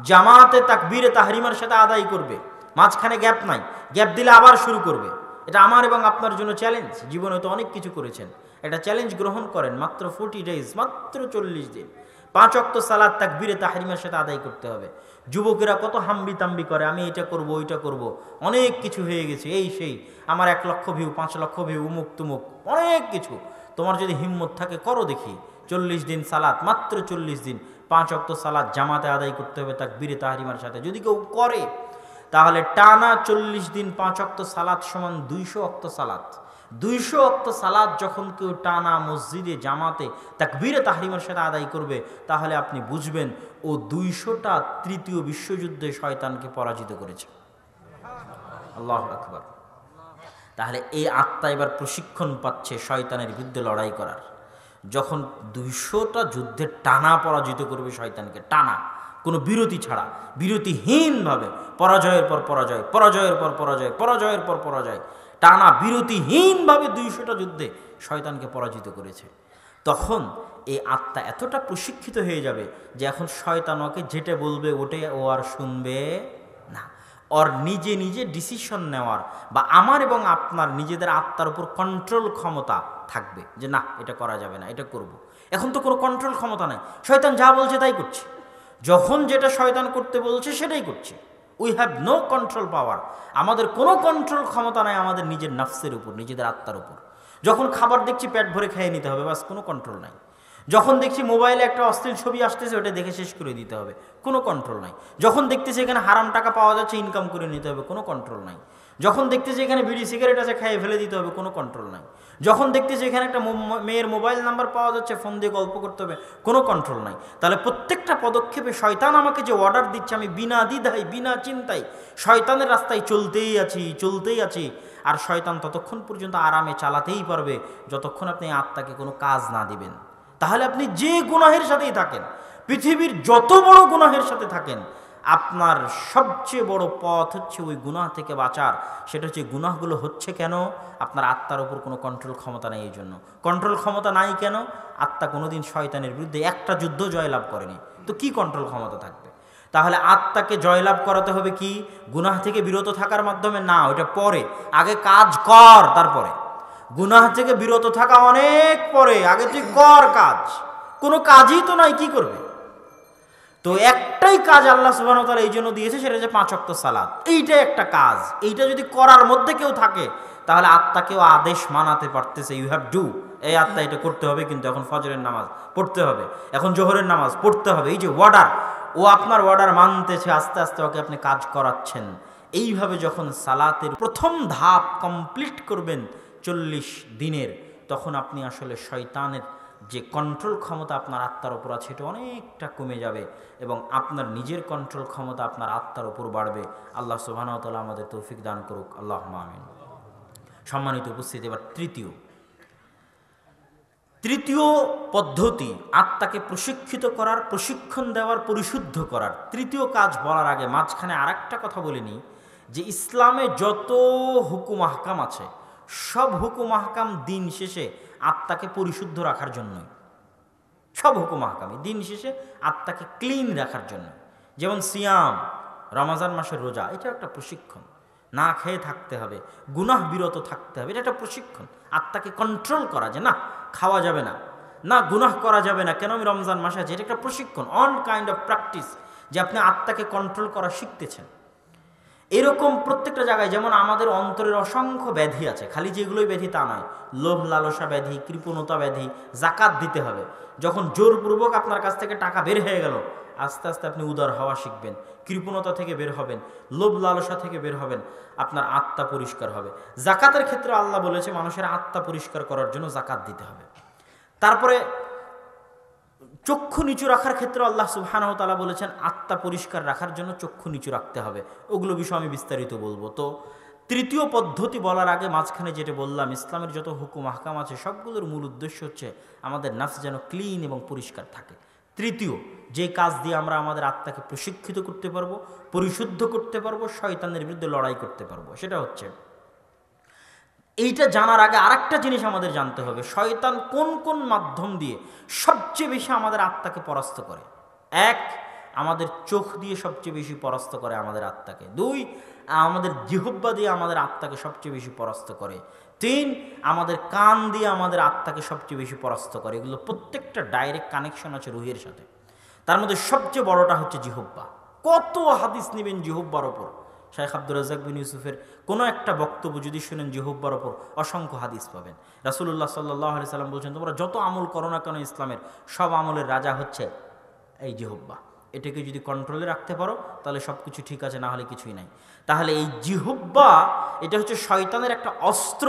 জামাতে তাকবীরে তাহরিমার সাথে আদায় করবে, মাঝখানে গ্যাপ নাই, গ্যাপ দিলে আবার শুরু করবে, এটা আমার এবং আপনার জন্য চ্যালেঞ্জ। জীবনে তো অনেক কিছু করেছেন, এটা চ্যালেঞ্জ গ্রহণ করেন। মাত্র 40 ডেজ, মাত্র 40 দিন 5 ওয়াক্ত সালাত তাকবীরে তাহরিমার সাথে আদায় করতে হবে। যুবকেরা কত হাম্বি তাম্বি করে, আমি এটা করব, ওইটা করব, অনেক কিছু হয়ে গেছে, এই সেই, আমার 1 লক্ষ ভিউ, 5 লক্ষ ভিউ, উমুক তুমুক, অনেক কিছু। তোমার যদি হিম্মত থাকে করো দেখি। 40 দিন সালাত, মাত্র 40 দিন 5 ওয়াক্ত সালাত জামাতে আদায় করতে হবে তাকবীরে তাহরিমার সাথে। যদি কেউ করে তাহলে টানা 40 দিন 5 ওয়াক্ত সালাত সমান 200 ওয়াক্ত সালাত। 200 ওয়াক্ত সালাত যখন কেউ টানা মসজিদে জামাতে তাকবীরে তাহরিমার সাথে আদায় করবে, তাহলে আপনি বুঝবেন ও 200টা তৃতীয় বিশ্বযুদ্ধে শয়তানকে পরাজিত করেছে। আল্লাহু আকবার। তাহলে এই আত্মা এবার প্রশিক্ষণ পাচ্ছে শয়তানের বিরুদ্ধে লড়াই করার। যখন 200টা যুদ্ধে টানা পরাজিত করবে শয়তানকে, টানা, কোনো বিরতি ছাড়া, বিরতিহীনভাবে, পরাজয়ের পর পরাজয়, পরাজয়ের পর পরাজয়, পরাজয়ের পর পরাজয়, টানা বিরতিহীনভাবে 200টা যুদ্ধে শয়তানকে পরাজিত করেছে, তখন এই আত্মা এতটা প্রশিক্ষিত হয়ে যাবে যে এখন শয়তান ওকে যেটা বলবে ওটাই ও আর শুনবে না। ওর নিজে নিজে ডিসিশন নেওয়ার বা আমার এবং আপনার নিজেদের আত্মার উপর কন্ট্রোল ক্ষমতা থাকবে যে না এটা করা যাবে না, এটা করব। এখন তো কোনো কন্ট্রোল ক্ষমতা নাই, শয়তান যা বলছে তাই করছে। যখন যেটা শয়তান করতে বলছে সেটাই করছে। উই হ্যাভ নো কন্ট্রোল পাওয়ার। আমাদের কোনো কন্ট্রোল ক্ষমতা নাই আমাদের নিজের নফসের উপর, নিজেদের আত্মার উপর। যখন খাবার দেখছি পেট ভরে খেয়ে নিতে হবে, বাস, কোনো কন্ট্রোল নাই। যখন দেখছি মোবাইলে একটা অশ্লীল ছবি আসতেছে ওটা দেখে শেষ করে দিতে হবে, কোনো কন্ট্রোল নাই। যখন দেখতেছি এখানে হারাম টাকা পাওয়া যাচ্ছে ইনকাম করে নিতে হবে, কোনো কন্ট্রোল নাই। যখন দেখতেছি এখানে বিড়ি সিগারেট আছে খাইয়ে ফেলে দিতে হবে, কোনো কন্ট্রোল নাই। যখন দেখতেছি এখানে একটা মেয়ের মোবাইল নাম্বার পাওয়া যাচ্ছে ফোন দিয়ে গল্প করতে হবে, কোনো কন্ট্রোল নাই। তাহলে প্রত্যেকটা পদক্ষেপে শয়তান আমাকে যে অর্ডার দিচ্ছে আমি বিনা দ্বিধায় বিনা চিন্তায় শয়তানের রাস্তায় চলতেই আছি। আর শয়তান ততক্ষণ পর্যন্ত আরামে চালাতেই পারবে যতক্ষণ আপনি আত্মাকে কোনো কাজ না দিবেন। তাহলে আপনি যে গুনাহের সাথেই থাকেন, পৃথিবীর যত বড় গুনাহের সাথে থাকেন, আপনার সবচেয়ে বড় পথ হচ্ছে ওই গুনাহ থেকে বাঁচার। সেটা হচ্ছে গুনাহগুলো হচ্ছে কেন? আপনার আত্মার উপর কোনো কন্ট্রোল ক্ষমতা নেই। এই জন্য কন্ট্রোল ক্ষমতা নাই কেন? আত্মা কোনোদিন শয়তানের বিরুদ্ধে একটা যুদ্ধ জয়লাভ করেনি, তো কি কন্ট্রোল ক্ষমতা থাকবে? তাহলে আত্মাকে জয়লাভ করাতে হবে কি? গুনাহ থেকে বিরত থাকার মাধ্যমে না, ওইটা পরে, আগে কাজ কর, তারপরে। গুনাহ থেকে বিরত থাকা অনেক পরে, আগে তুই কর কাজ। কোনো কাজই তো নাই, কি করবে? তো একটাই কাজ আল্লাহ সুবহানাহু ওয়া তাআলা এই জন্য দিয়েছে, সেটা হচ্ছে 5 ওয়াক্ত সালাত। এইটা একটা কাজ, এইটা যদি করার মধ্যে কেউ থাকে তাহলে আত্মাকেও আদেশ মানাতে পারতেছে, ইউ হ্যাভ ডু, এই আত্মা এটা করতে হবে, কিন্তু এখন ফজরের নামাজ পড়তে হবে, এখন জোহরের নামাজ পড়তে হবে। এই যে অর্ডার, ও আপনার অর্ডার মানতেছে, আস্তে আস্তে ওকে আপনি কাজ করাচ্ছেন। এইভাবে যখন সালাতের প্রথম ধাপ কমপ্লিট করবেন 40 দিনের, তখন আপনি আসলে শয়তানের যে কন্ট্রোল ক্ষমতা আপনার আত্মার উপর আছে এটা অনেকটা কমে যাবে এবং আপনার নিজের কন্ট্রোল ক্ষমতা আপনার আত্মার উপর বাড়বে। আল্লাহ সুবহানাহু ওয়া তাআলা আমাদের তৌফিক দান করুক, আল্লাহুম্মা আমিন। সম্মানিত উপস্থিতি, এবার তৃতীয় পদ্ধতি, আত্মাকে প্রশিক্ষিত করার, প্রশিক্ষণ দেওয়ার, পরিশুদ্ধ করার তৃতীয় কাজ বলার আগে মাঝখানে আরেকটা কথা বলিনি যে ইসলামে যত হুকুম আহকাম আছে সব হুকুম আহকাম দিন শেষে আত্মাকে পরিশুদ্ধ রাখার জন্যই। সব হুকুম আহকামই দিন শেষে আত্মাকে ক্লিন রাখার জন্য। যেমন সিয়াম, রমজান মাসের রোজা, এটা একটা প্রশিক্ষণ। না খেয়ে থাকতে হবে, গুনাহ বিরত থাকতে হবে, এটা একটা প্রশিক্ষণ। আত্মাকে কন্ট্রোল করা, যে না খাওয়া যাবে না, না গুনাহ করা যাবে না, কেন আমি রমজান মাসে আছি, এটা একটা প্রশিক্ষণ, অন কাইন্ড অফ প্র্যাকটিস, যে আপনি আত্মাকে কন্ট্রোল করা শিখতেছেন। এরকম প্রত্যেকটা জায়গায় যেমন আমাদের অন্তরের অসংখ্য ব্যাধি আছে, খালি যেগুলোই ব্যাধি তা নয়, লোভ লালসা ব্যাধি, কৃপণতা ব্যাধি, জাকাত দিতে হবে। যখন জোরপূর্বক আপনার কাছ থেকে টাকা বের হয়ে গেল, আস্তে আস্তে আপনি উদার হওয়া শিখবেন, কৃপণতা থেকে বের হবেন, লোভ লালসা থেকে বের হবেন, আপনার আত্মা পরিষ্কার হবে। জাকাতের ক্ষেত্রে আল্লাহ বলেছে মানুষের আত্মা পরিষ্কার করার জন্য জাকাত দিতে হবে। তারপরে চক্ষু নিচু রাখার ক্ষেত্রে আল্লাহ সুবহানাহু ওয়া তাআলা বলেছেন আত্মা পরিষ্কার রাখার জন্য চক্ষু নিচু রাখতে হবে। ওগুলো বিষয় আমি বিস্তারিত বলবো। তো তৃতীয় পদ্ধতি বলার আগে মাঝখানে যেটা বললাম, ইসলামের যত হুকুম আহকাম আছে সবগুলোর মূল উদ্দেশ্য হচ্ছে আমাদের নাফস যেন ক্লিন এবং পরিষ্কার থাকে। তৃতীয় যে কাজ দিয়ে আমরা আমাদের আত্মাকে প্রশিক্ষিত করতে পারবো, পরিশুদ্ধ করতে পারবো, শয়তানের বিরুদ্ধে লড়াই করতে পারবো, সেটা হচ্ছে, এইটা জানার আগে আরেকটা জিনিস আমাদের জানতে হবে, শয়তান কোন কোন মাধ্যম দিয়ে সবচেয়ে বেশি আমাদের আত্মাকে পরাস্ত করে। এক, আমাদের চোখ দিয়ে সবচেয়ে বেশি পরাস্ত করে আমাদের আত্মাকে। দুই, আমাদের জিহ্বা দিয়ে আমাদের আত্মাকে সবচেয়ে বেশি পরাস্ত করে। তিন, আমাদের কান দিয়ে আমাদের আত্মাকে সবচেয়ে বেশি পরাস্ত করে। এগুলো প্রত্যেকটা ডাইরেক্ট কানেকশন আছে রুহের সাথে। তার মধ্যে সবচেয়ে বড়টা হচ্ছে জিহ্বা। কত হাদিস নেবেন জিহ্বার ওপর। শাইখ আব্দুর রাজ্জাক বিন ইউসুফের কোনো একটা বক্তব্য যদি শুনেন জিহ্বার ওপর, অসংখ্য হাদিস পাবেন। রাসূলুল্লাহ সাল্লাল্লাহু আলাইহি সাল্লাম বলছেন, তোমরা যত আমল করো না কেন ইসলামের, সব আমলের রাজা হচ্ছে এই জিহ্বা। এটাকে যদি কন্ট্রোলে রাখতে পারো তাহলে সব কিছু ঠিক আছে, না হলে কিছুই নাই। তাহলে এই জিহ্বা, এটা হচ্ছে শয়তানের একটা অস্ত্র,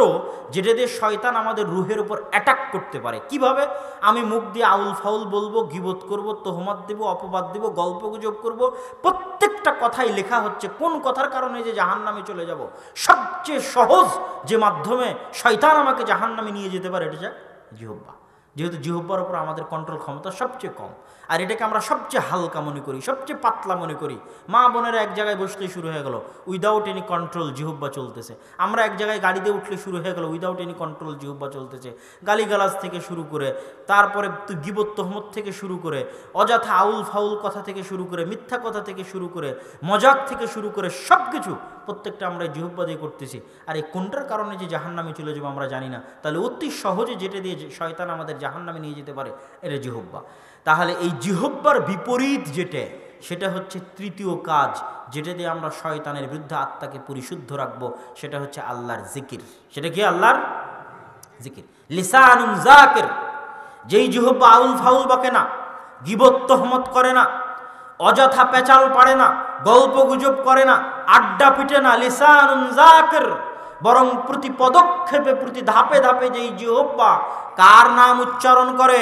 যেটা দিয়ে শয়তান আমাদের রুহের উপর অ্যাটাক করতে পারে। কিভাবে? আমি মুখ দিয়ে আউল ফাউল বলবো, গীবত করব, তোহমত দেব, অপবাদ দেব, গল্প গুজব করব, প্রত্যেকটা কথাই লেখা হচ্ছে কোন কথার কারণে যে জাহান্নামে চলে যাব। সবচেয়ে সহজ যে মাধ্যমে শয়তান আমাকে জাহান্নামে নিয়ে যেতে পারে, এটা হচ্ছে জিহ্বা। যেহেতু জিহ্বার উপর আমাদের কন্ট্রোল ক্ষমতা সবচেয়ে কম, আর এটাকে আমরা সবচেয়ে হালকা মনে করি, সবচেয়ে পাতলা মনে করি। মা বোনেরা এক জায়গায় বসলেই শুরু হয়ে গেল, উইদাউট এনি কন্ট্রোল জিহ্বা চলতেছে। আমরা এক জায়গায় গাড়িতে উঠলে শুরু হয়ে গেল, উইদাউট এনি কন্ট্রোল জিহ্বা চলতেছে। গালিগালাজ থেকে শুরু করে, তারপরে গীবত তোহমত থেকে শুরু করে, অযথা আউল ফাউল কথা থেকে শুরু করে, মিথ্যা কথা থেকে শুরু করে, মজাক থেকে শুরু করে, সব কিছু প্রত্যেকটা আমরা জিহ্বা দিয়ে করতেছি। আর এই কোনটার কারণে যে জাহান্নামে চলে যাবো আমরা জানি না। তাহলে অতি সহজে যেটা দিয়ে শয়তান আমাদের জাহান্নামে নিয়ে যেতে পারে, এটা জিহ্বা। তাহলে এই জিহ্বার বিপরীত যেটা, সেটা হচ্ছে তৃতীয় কাজ, যেটা দিয়ে আমরা শয়তানের বিরুদ্ধে আত্মাকে পরিশুদ্ধ রাখবো, সেটা হচ্ছে আল্লাহর জিকির। সেটা কি? আল্লাহর জিকির। লিসানুন যাকির, যেই জিহ্বা আউল ফাউল বকে না, গীবত তোহমত করে না, অযথা পেঁচাল পাড়ে না, গল্প গুজব করে না, আড্ডা পিটে না, লিসানুন যাকির, বরং প্রতি পদক্ষেপে, প্রতি ধাপে ধাপে যেই জিহ্বা কার নাম উচ্চারণ করে?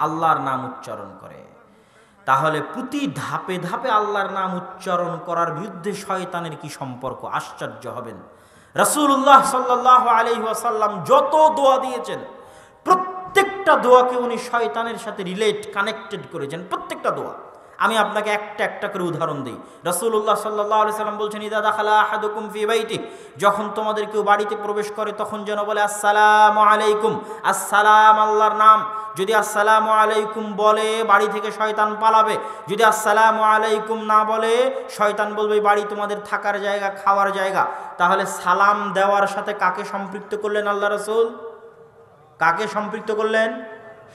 আল্লাহর নাম উচ্চারণ করে। তাহলে প্রতি ধাপে ধাপে আল্লাহর নাম উচ্চারণ করার বিরুদ্ধে শয়তানের কি সম্পর্ক? আশ্চর্য হবেন। রাসূলুল্লাহ সাল্লাল্লাহু আলাইহি ওয়াসাল্লাম যত দোয়া দিয়েছেন, প্রত্যেকটা দোয়াকে উনি শয়তানের সাথে কানেক্টেড করেছেন, প্রত্যেকটা দোয়া। আমি আপনাকে একটা একটা করে উদাহরণ দিই। রাসূলুল্লাহ সাল্লাল্লাহু আলাইহি সাল্লাম বলছেন, ইযা দাখালা আহাদুকুম ফি বাইতি, যখন তোমাদের কেউ বাড়িতে প্রবেশ করে তখন যেন বলে আসসালামু আলাইকুম। আসসালাম আল্লাহর নাম। যদি আসসালামু আলাইকুম বলে, বাড়ি থেকে শয়তান পালাবে। যদি আসসালামু আলাইকুম না বলে, শয়তান বলবে বাড়ি তোমাদের থাকার জায়গা, খাওয়ার জায়গা। তাহলে সালাম দেওয়ার সাথে কাকে সম্পৃক্ত করলেন আল্লাহ রাসূল? কাকে সম্পৃক্ত করলেন?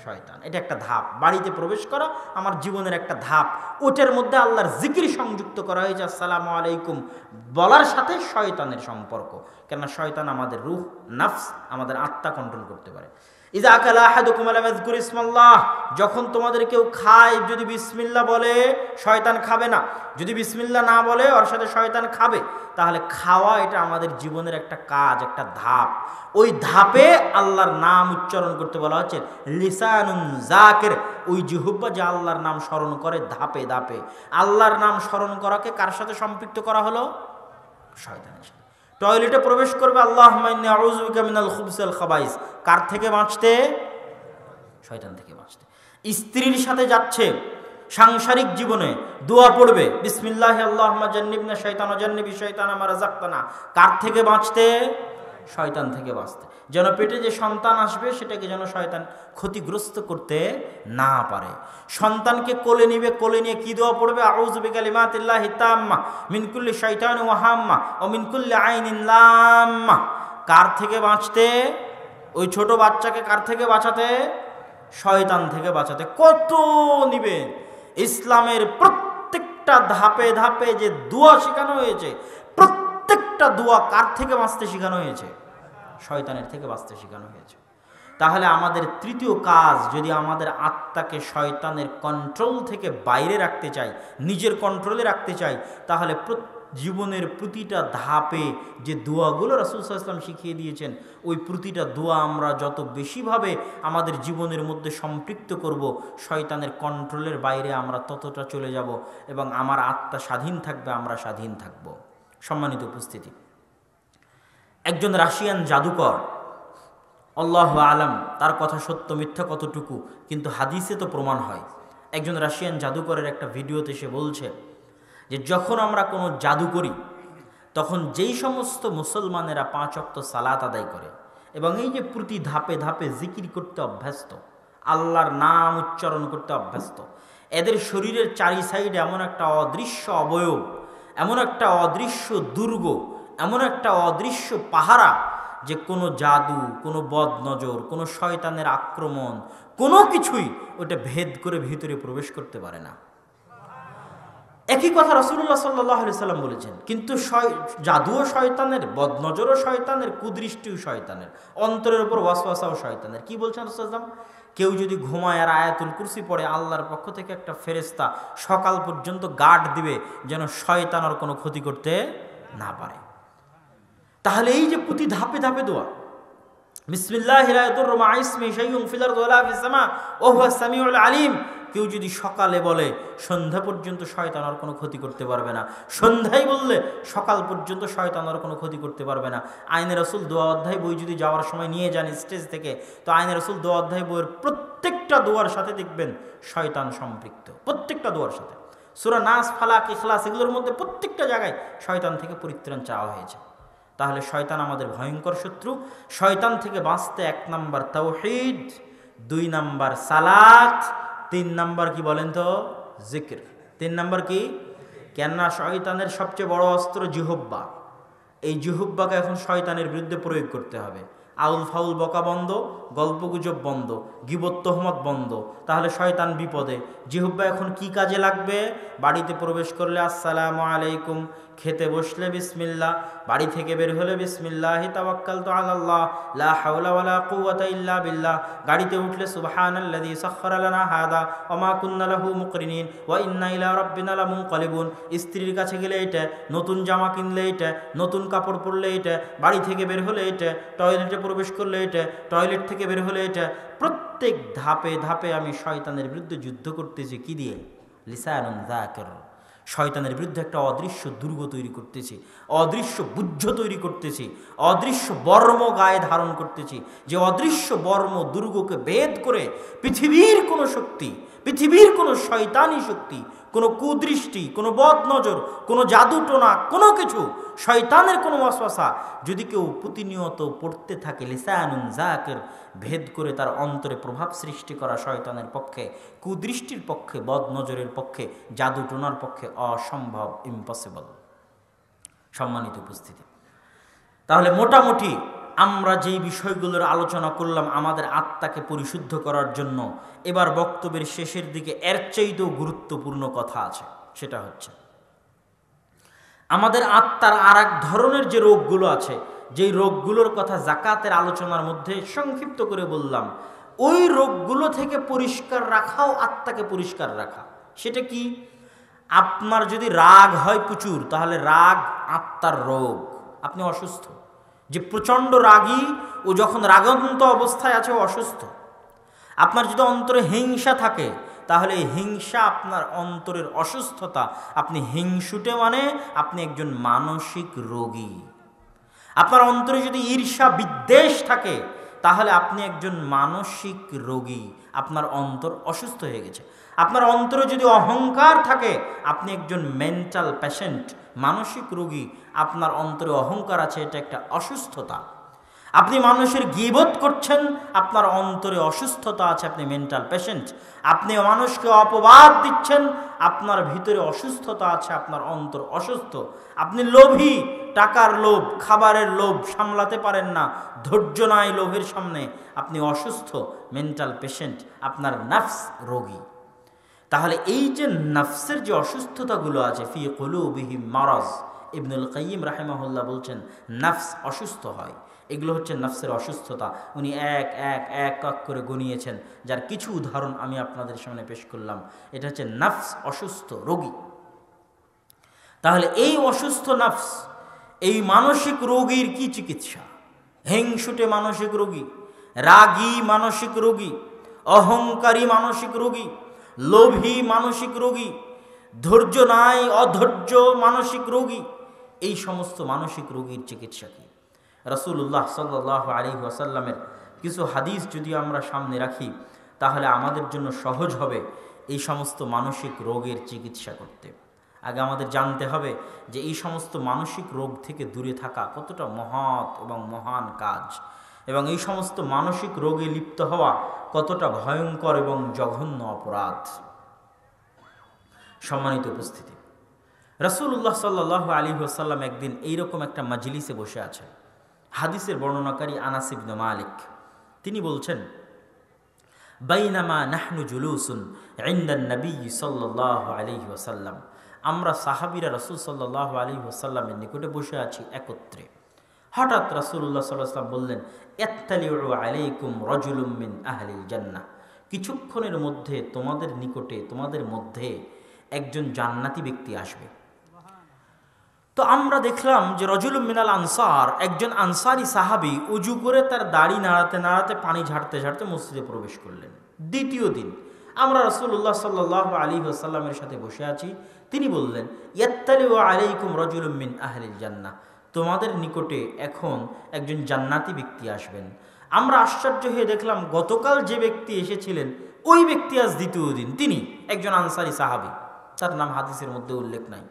শয়তান। এটা একটা ধাপ, বাড়িতে প্রবেশ করা আমার জীবনের একটা ধাপ। ওটার মধ্যে আল্লাহর জিকির সংযুক্ত করা হয়েছে। আসসালামু আলাইকুম বলার সাথে শয়তানের সম্পর্ক, কেননা শয়তান আমাদের রূহ, নফস, আমাদের আত্মা কন্ট্রোল করতে পারে। ইযা আকালা আহাদুকুম লা ইয়াযকুর ইসমাল্লাহ, যখন তোমাদের কেউ খায় যদি বিসমিল্লাহ বলে, শয়তান খাবে না। যদি বিসমিল্লাহ না বলে, ওর সাথে শয়তান খাবে। তাহলে খাওয়া এটা আমাদের জীবনের একটা কাজ, একটা ধাপ। ওই ধাপে আল্লাহর নাম উচ্চারণ করতে বলা হচ্ছে লিসানুন যাকির। ওই জিহ্বা যে আল্লাহর নাম স্মরণ করে ধাপে ধাপে। আল্লাহর নাম স্মরণ করাকে কার সাথে সম্পৃক্ত করা হলো? শয়তানের সাথে। টয়লেটে প্রবেশ করবে, আল্লাহুম্মা ইন্নী আউযু বিকা মিনাল খুবুসি ওয়াল খাবাইস, কার থেকে বাঁচতে? শয়তান থেকে বাঁচতে। স্ত্রীর সাথে যাচ্ছে, সাংসারিক জীবনে দোয়া পড়বে, বিসমিল্লাহি আল্লাহুম্মা জান্নিবনা শাইতান ওয়া জান্নিবি শাইতানা মা রাযাকতানা, কার থেকে বাঁচতে? শয়তান থেকে বাঁচতে, যেন পেটে যে সন্তান আসবে সেটাকে যেন শয়তান ক্ষতিগ্রস্ত করতে না পারে। সন্তানকে কোলে নিবে, কোলে নিয়ে কি দোয়া পড়বে? আউযু বিকালিমাতিল্লাহি তাম্মা মিন কুল্লি শাইতানিন ওয়া হাম্মা ওয়া মিন কুল্লি আইনিন লাম্মা। কার থেকে বাঁচতে? ওই ছোট বাচ্চাকে কার থেকে বাঁচাতে? শয়তান থেকে বাঁচাতে। কত নিবে? ইসলামের প্রত্যেকটা ধাপে ধাপে যে দোয়া শেখানো হয়েছে, প্রত্যেকটা দোয়া কার থেকে বাঁচতে শেখানো হয়েছে? শয়তানের থেকে বাঁচতে শেখানো হয়েছে। তাহলে আমাদের তৃতীয় কাজ, যদি আমাদের আত্মাকে শয়তানের কন্ট্রোল থেকে বাইরে রাখতে চাই, নিজের কন্ট্রোলে রাখতে চাই, তাহলে জীবনের প্রতিটা ধাপে যে দোয়াগুলো রাসূল সাল্লাল্লাহু আলাইহি ওয়াসাল্লাম শিখিয়ে দিয়েছেন, ওই প্রতিটা দোয়া আমরা যত বেশিভাবে আমাদের জীবনের মধ্যে সম্পৃক্ত করব, শয়তানের কন্ট্রোলের বাইরে আমরা ততটা চলে যাব এবং আমার আত্মা স্বাধীন থাকবে, আমরা স্বাধীন থাকব। সম্মানিত উপস্থিতি, একজন রাশিয়ান জাদুকর, আল্লাহু আলাম তার কথা সত্য মিথ্যা কতটুকু, কিন্তু হাদিসে তো প্রমাণ হয়। একজন রাশিয়ান জাদুকরের একটা ভিডিওতে সে বলছে যে যখন আমরা কোনো জাদু করি, তখন যেই সমস্ত মুসলমানেরা 5 ওয়াক্ত সালাত আদায় করে এবং এই যে প্রতি ধাপে ধাপে জিকির করতে অভ্যস্ত, আল্লাহর নাম উচ্চারণ করতে অভ্যস্ত, এদের শরীরের চারি সাইডে এমন একটা অদৃশ্য অবয়ব, এমন একটা অদৃশ্য দুর্গ, এমন একটা অদৃশ্য পাহারা, যে কোনো জাদু, কোনো বদনজর, কোনো শয়তানের আক্রমণ, কোনো কিছুই ওটা ভেদ করে ভিতরে প্রবেশ করতে পারে না। একই কথা রাসূলুল্লাহ সাল্লাল্লাহু আলাইহি সাল্লাম বলেছেন। কিন্তু জাদুও শয়তানের, বদনজরও শয়তানের, কুদৃষ্টিও শয়তানের, অন্তরের উপর ওয়াসওয়াসাও শয়তানের। কি বলছেন রাসূল সাল্লাল্লাহু আলাইহি সাল্লাম? কেউ যদি ঘুমায় আর আয়াতুল কুরসি পড়ে, আল্লাহর পক্ষ থেকে একটা ফেরেশতা সকাল পর্যন্ত গার্ড দিবে যেন শয়তান আর কোনো ক্ষতি করতে না পারে। তাহলে এই যে প্রতি ধাপে ধাপে দোয়া, বিসমিল্লাহি লা ইয়াদুররু মা ইসমিহি শাইউন ফিল আরদি ওয়ালা ফিস সামা ওয়া হুয়াস সামিউল আলিম, কেউ যদি সকালে বলে সন্ধ্যা পর্যন্ত শয়তান আর কোনো ক্ষতি করতে পারবে না, সন্ধ্যায় বললে সকাল পর্যন্ত শয়তান আর কোনো ক্ষতি করতে পারবে না। আইনে রাসূল দোয়া অধ্যায় বই যদি যাওয়ার সময় নিয়ে যান স্টেজ থেকে, তো আইনে রাসূল দোয়া অধ্যায় বইয়ের প্রত্যেকটা দোয়ার সাথে দেখবেন শয়তান সম্পৃক্ত, প্রত্যেকটা দোয়ার সাথে। সূরা নাস, ফালাক, ইখলাস এগুলোর মধ্যে প্রত্যেকটা জায়গায় শয়তান থেকে পরিত্রাণ চাওয়া হয়েছে। তাহলে শয়তান আমাদের ভয়ঙ্কর শত্রু। শয়তান থেকে বাঁচতে 1 নাম্বার তাওহীদ, 2 নাম্বার সালাত, 3 নাম্বার কি বলেন তো? জিকির। 3 নাম্বার কি? কেননা শয়তানের সবচেয়ে বড় অস্ত্র জিহ্বা। এই জিহ্বাকে এখন শয়তানের বিরুদ্ধে প্রয়োগ করতে হবে। আউল ফাউল বকা বন্ধ, গল্পগুজব বন্ধ, গীবত তোহমত বন্ধ, তাহলে শয়তান বিপদে। জিহ্বা এখন কি কাজে লাগবে? বাড়িতে প্রবেশ করলে আসসালামু আলাইকুম, খেতে বসলে বিসমিল্লাহ, বাড়ি থেকে বের হলে বিসমিল্লাহি তাওয়াক্কালতু আলাল্লাহ লা হাওলা ওয়ালা কুওয়াতা ইল্লা বিল্লাহ, গাড়িতে উঠলে সুবহানাল্লাযী সাখখারা লানা হাদা ওয়া মা কুন্না লাহু মুকরিনিন ওয়া ইন্না ইলা রাব্বিনা লামুনকালিবুন। স্ত্রীর কাছে গেলে এটা, নতুন জামা কিনলে এটা, নতুন কাপড় পরলে এটা, বাড়ি থেকে বের হলে এটা, টয়লেটে প্রবেশ করলে এটা, টয়লেট থেকে বের হলে এটা। প্রত্যেক ধাপে ধাপে আমি শয়তানের বিরুদ্ধে যুদ্ধ করতেছি। কি দিয়ে? লিসানুন যাকির। শয়তানের বিরুদ্ধে একটা অদৃশ্য দুর্গ তৈরি করতেছি, অদৃশ্য বুদ্ধ তৈরি করতেছি, অদৃশ্য বর্ম গায়ে ধারণ করতেছি, যে অদৃশ্য বর্ম দুর্গকে ভেদ করে পৃথিবীর কোনো শক্তি, পৃথিবীর কোনো শয়তানি শক্তি, কোনো কুদৃষ্টি, কোনো বদনজর, কোনো জাদুটোনা, কোনো কিছু, শয়তানের কোনো ওয়াসওয়াসা যদি কেউ প্রতিনিয়ত পড়তে থাকে, লিসানুন যাকির, ভেদ করে তার অন্তরে প্রভাব সৃষ্টি করা শয়তানের পক্ষে, কুদৃষ্টির পক্ষে, বদনজরের পক্ষে, জাদুটোনার পক্ষে অসম্ভব, ইম্পসিবল। সম্মানিত উপস্থিতি, তাহলে মোটামুটি আমরা যেই বিষয়গুলোর আলোচনা করলাম আমাদের আত্মাকে পরিশুদ্ধ করার জন্য, এবার বক্তব্যের শেষের দিকে এর চাইতেও গুরুত্বপূর্ণ কথা আছে। সেটা হচ্ছে আমাদের আত্মার আর এক ধরনের যে রোগগুলো আছে, যেই রোগগুলোর কথা জাকাতের আলোচনার মধ্যে সংক্ষিপ্ত করে বললাম, ওই রোগগুলো থেকে পরিষ্কার রাখাও আত্মাকে পরিষ্কার রাখা। সেটা কি? আপনার যদি রাগ হয় প্রচুর, তাহলে রাগ আত্মার রোগ, আপনি অসুস্থ। যে প্রচণ্ড রাগী, ও যখন রাগান্ত অবস্থায় আছে ও অসুস্থ। আপনার যদি অন্তরে হিংসা থাকে, তাহলে হিংসা আপনার অন্তরের অসুস্থতা। আপনি হিংসুটে মানে আপনি একজন মানসিক রোগী। আপনার অন্তরে যদি ঈর্ষা বিদ্বেষ থাকে, তাহলে আপনি একজন মানসিক রোগী, আপনার অন্তর অসুস্থ হয়ে গেছে। আপনার অন্তরে যদি অহংকার থাকে, আপনি একজন মেন্টাল পেশেন্ট, মানসিক রোগী। আপনার অন্তরে অহংকার আছে, এটা একটা অসুস্থতা। আপনি মানুষের গীবত করছেন, আপনার অন্তরে অসুস্থতা আছে, আপনি মেন্টাল পেশেন্ট। আপনি মানুষকে অপবাদ দিচ্ছেন, আপনার ভিতরে অসুস্থতা আছে, আপনার অন্তর অসুস্থ। আপনি লোভী, টাকার লোভ, খাবারের লোভ সামলাতে পারেন না, ধৈর্য নাই লোভের সামনে, আপনি অসুস্থ, মেন্টাল পেশেন্ট, আপনার নাফস রোগী। তাহলে এই যে নাফসের যে অসুস্থতাগুলো আছে, ফি কুলুবিহিম মারাজ, ইবনুল কাইয়িম রাহিমাহুল্লাহ বলছেন নাফস অসুস্থ হয়। এগুলো হচ্ছে নাফসের অসুস্থতা। উনি এক এক এক এক করে গনিয়েছেন, যার কিছু উদাহরণ আমি আপনাদের সামনে পেশ করলাম। এটা হচ্ছে নাফস অসুস্থ রোগী। তাহলে এই অসুস্থ নাফস, এই মানসিক রোগীর কি চিকিৎসা? হিংসুটে মানসিক রোগী, রাগী মানসিক রোগী, অহংকারী মানসিক রোগী, লোভী মানসিক রোগী, ধৈর্য নাই অধৈর্য মানসিক রোগী, এই সমস্ত মানসিক রোগীর চিকিৎসা কি? রাসূলুল্লাহ সাল্লাল্লাহু আলাইহি ওয়াসাল্লামের কিছু হাদিস যদি আমরা সামনে রাখি, তাহলে আমাদের জন্য সহজ হবে এই সমস্ত মানসিক রোগের চিকিৎসা করতে। আগে আমাদের জানতে হবে যে এই সমস্ত মানসিক রোগ থেকে দূরে থাকা কতটা মহৎ এবং মহান কাজ, এবং এই সমস্ত মানসিক রোগে লিপ্ত হওয়া কতটা ভয়ঙ্কর এবং জঘন্য অপরাধ। সম্মানিত উপস্থিতি, রাসূলুল্লাহ সাল্লাল্লাহু আলাইহি ওয়াসাল্লাম একদিন এইরকম একটা মাজলিসে বসে আছেন। হাদিসের বর্ণনাকারী আনাস ইবনে মালিক, তিনি বলছেন, বাইনামা নাহনু জুলুসুন ইনদান নবী সাল্লাল্লাহু আলাইহি ওয়াসাল্লাম, আমরা সাহাবীরা রাসূল সাল্লাল্লাহু আলাইহি ওয়াসাল্লামের নিকটে বসে আছি একত্রে। হঠাৎ রাসূলুল্লাহ সাল্লাল্লাহু আলাইহি ওয়াসাল্লাম বললেন, ইয়াত্তালিউ আলাইকুম রাজুলুম মিন আহলিল জান্নাহ, কিছুক্ষণের মধ্যে তোমাদের নিকটে, তোমাদের মধ্যে একজন জান্নাতি ব্যক্তি আসবে। তো আমরা দেখলাম যে রজুলুম মিনাল আনসার, একজন আনসারি সাহাবী উজু করে তার দাড়ি নাড়াতে নাড়াতে, পানি ঝাড়তে ঝাড়তে মসজিদে প্রবেশ করলেন। দ্বিতীয় দিন আমরা রাসূলুল্লাহ সাল্লাল্লাহু আলাইহি ওয়াসাল্লামের সাথে বসে আছি, তিনি বললেন, ইয়াত্তালিউ আলাইকুম রাজুলুম মিন আহলিল জান্নাহ, তোমাদের নিকটে এখন একজন জান্নাতি ব্যক্তি আসবেন। আমরা আশ্চর্য হয়ে দেখলাম গতকাল যে ব্যক্তি এসেছিলেন ওই ব্যক্তি আজ দ্বিতীয় দিন, তিনি একজন আনসারি সাহাবী, তার নাম হাদিসের মধ্যে উল্লেখ নাই।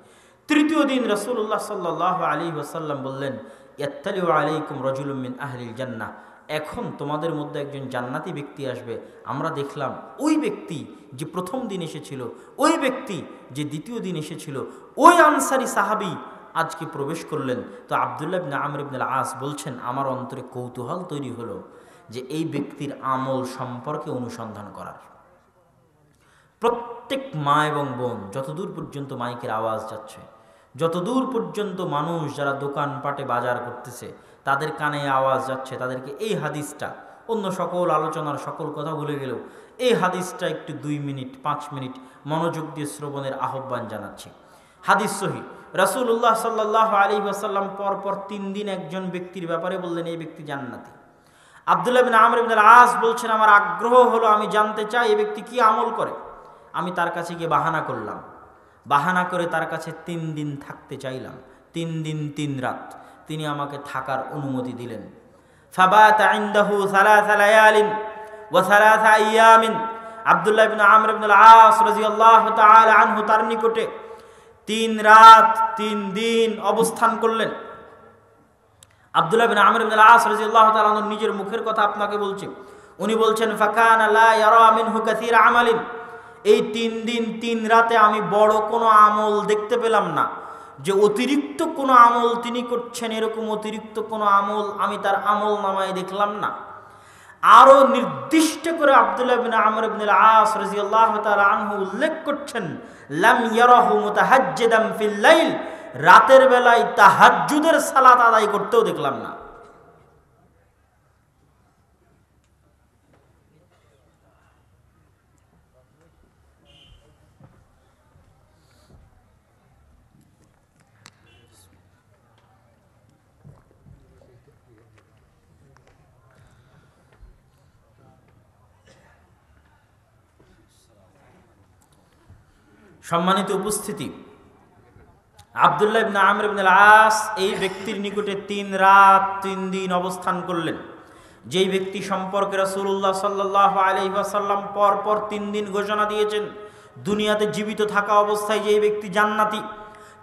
তৃতীয় দিন রাসূলুল্লাহ সাল্লাল্লাহু আলাইহি ওয়াসাল্লাম বললেন, ইয়াত্তালিউ আলাইকুম রাজুলুম মিন আহলিল জান্নাহ, এখন তোমাদের মধ্যে একজন জান্নাতি ব্যক্তি আসবে। আমরা দেখলাম ওই ব্যক্তি যে প্রথম দিন এসেছিল, ওই ব্যক্তি যে দ্বিতীয় দিন এসেছিল, ওই আনসারি সাহাবী আজকে প্রবেশ করলেন। তো আব্দুল্লাহ ইবনে আমর ইবনে আল-আস বলছেন, আমার অন্তরে কৌতূহল তৈরি হলো যে এই ব্যক্তির আমল সম্পর্কে অনুসন্ধান করার। প্রত্যেক মা এবং বোন, যতদূর পর্যন্ত মাইকের আওয়াজ যাচ্ছে, যতদূর পর্যন্ত মানুষ যারা দোকানপাটে বাজার করতেছে তাদের কানে আওয়াজ যাচ্ছে, তাদেরকে এই হাদিসটা, অন্য সকল আলোচনার সকল কথা ভুলে গেলেও এই হাদিসটা একটু 2 মিনিট 5 মিনিট মনোযোগ দিয়ে শ্রবণের আহ্বান জানাচ্ছি। হাদিস সহিহ, রাসূলুল্লাহ সাল্লাল্লাহু আলাইহি ওয়াসাল্লাম পরপর 3 দিন একজন ব্যক্তির ব্যাপারে বললেন এই ব্যক্তি জান্নাতি। আব্দুল্লাহ ইবনে আমর ইবনে আল-আস বলছেন, আমার আগ্রহ হলো, আমি জানতে চাই এই ব্যক্তি কি আমল করে। আমি তার কাছে গিয়ে বাহানা করলাম, বাহানা করে তার কাছে 3 দিন থাকতে চাইলাম, 3 দিন 3 রাত তিনি আমাকে থাকার অনুমতি দিলেন। ফাবাতা ইনদাহু 3 লায়ালিন ওয়া 3 আইয়ামিন, আব্দুল্লাহ ইবনে আমর ইবনে আল-আস রাদিয়াল্লাহু তাআলা আনহু তার নিকটে 3 রাত 3 দিন অবস্থান করলেন। আব্দুল্লাহ ইবনে আমর ইবনে আল-আস রাদিয়াল্লাহু তাআলা আনহু নিজের মুখের কথা আপনাকে বলছি। উনি বলছেন, ফাকানা লা ইয়ারা মিনহু কাসীরা আমালিন, এই 3 দিন 3 রাতে আমি বড় কোনো আমল দেখতে পেলাম না, যে অতিরিক্ত কোনো আমল তিনি করছেন, এরকম অতিরিক্ত কোনো আমল আমি তার আমল নামায় দেখলাম না। আরো নির্দিষ্ট করে আব্দুল্লাহ ইবনে আমর ইবনে আল-আস রাদিয়াল্লাহু তাআলা আনহু উল্লেখ করছেন, লাম ইয়ারাহু মুতাহাজ্জিদান ফিল লাইল, রাতের বেলায় তাহাজ্জুদের সালাত আদায় করতেও দেখলাম না। সম্মানিত উপস্থিতি, আব্দুল্লাহ ইবনে আমর ইবনে আল-আস এই ব্যক্তির নিকটে 3 রাত 3 দিন অবস্থান করলেন। যেই ব্যক্তি সম্পর্কে রাসূলুল্লাহ সাল্লাল্লাহু আলাইহি ওয়াসাল্লাম পরপর 3 দিন ঘোষণা দিয়েছেন দুনিয়াতে জীবিত থাকা অবস্থায় যেই ব্যক্তি জান্নাতি,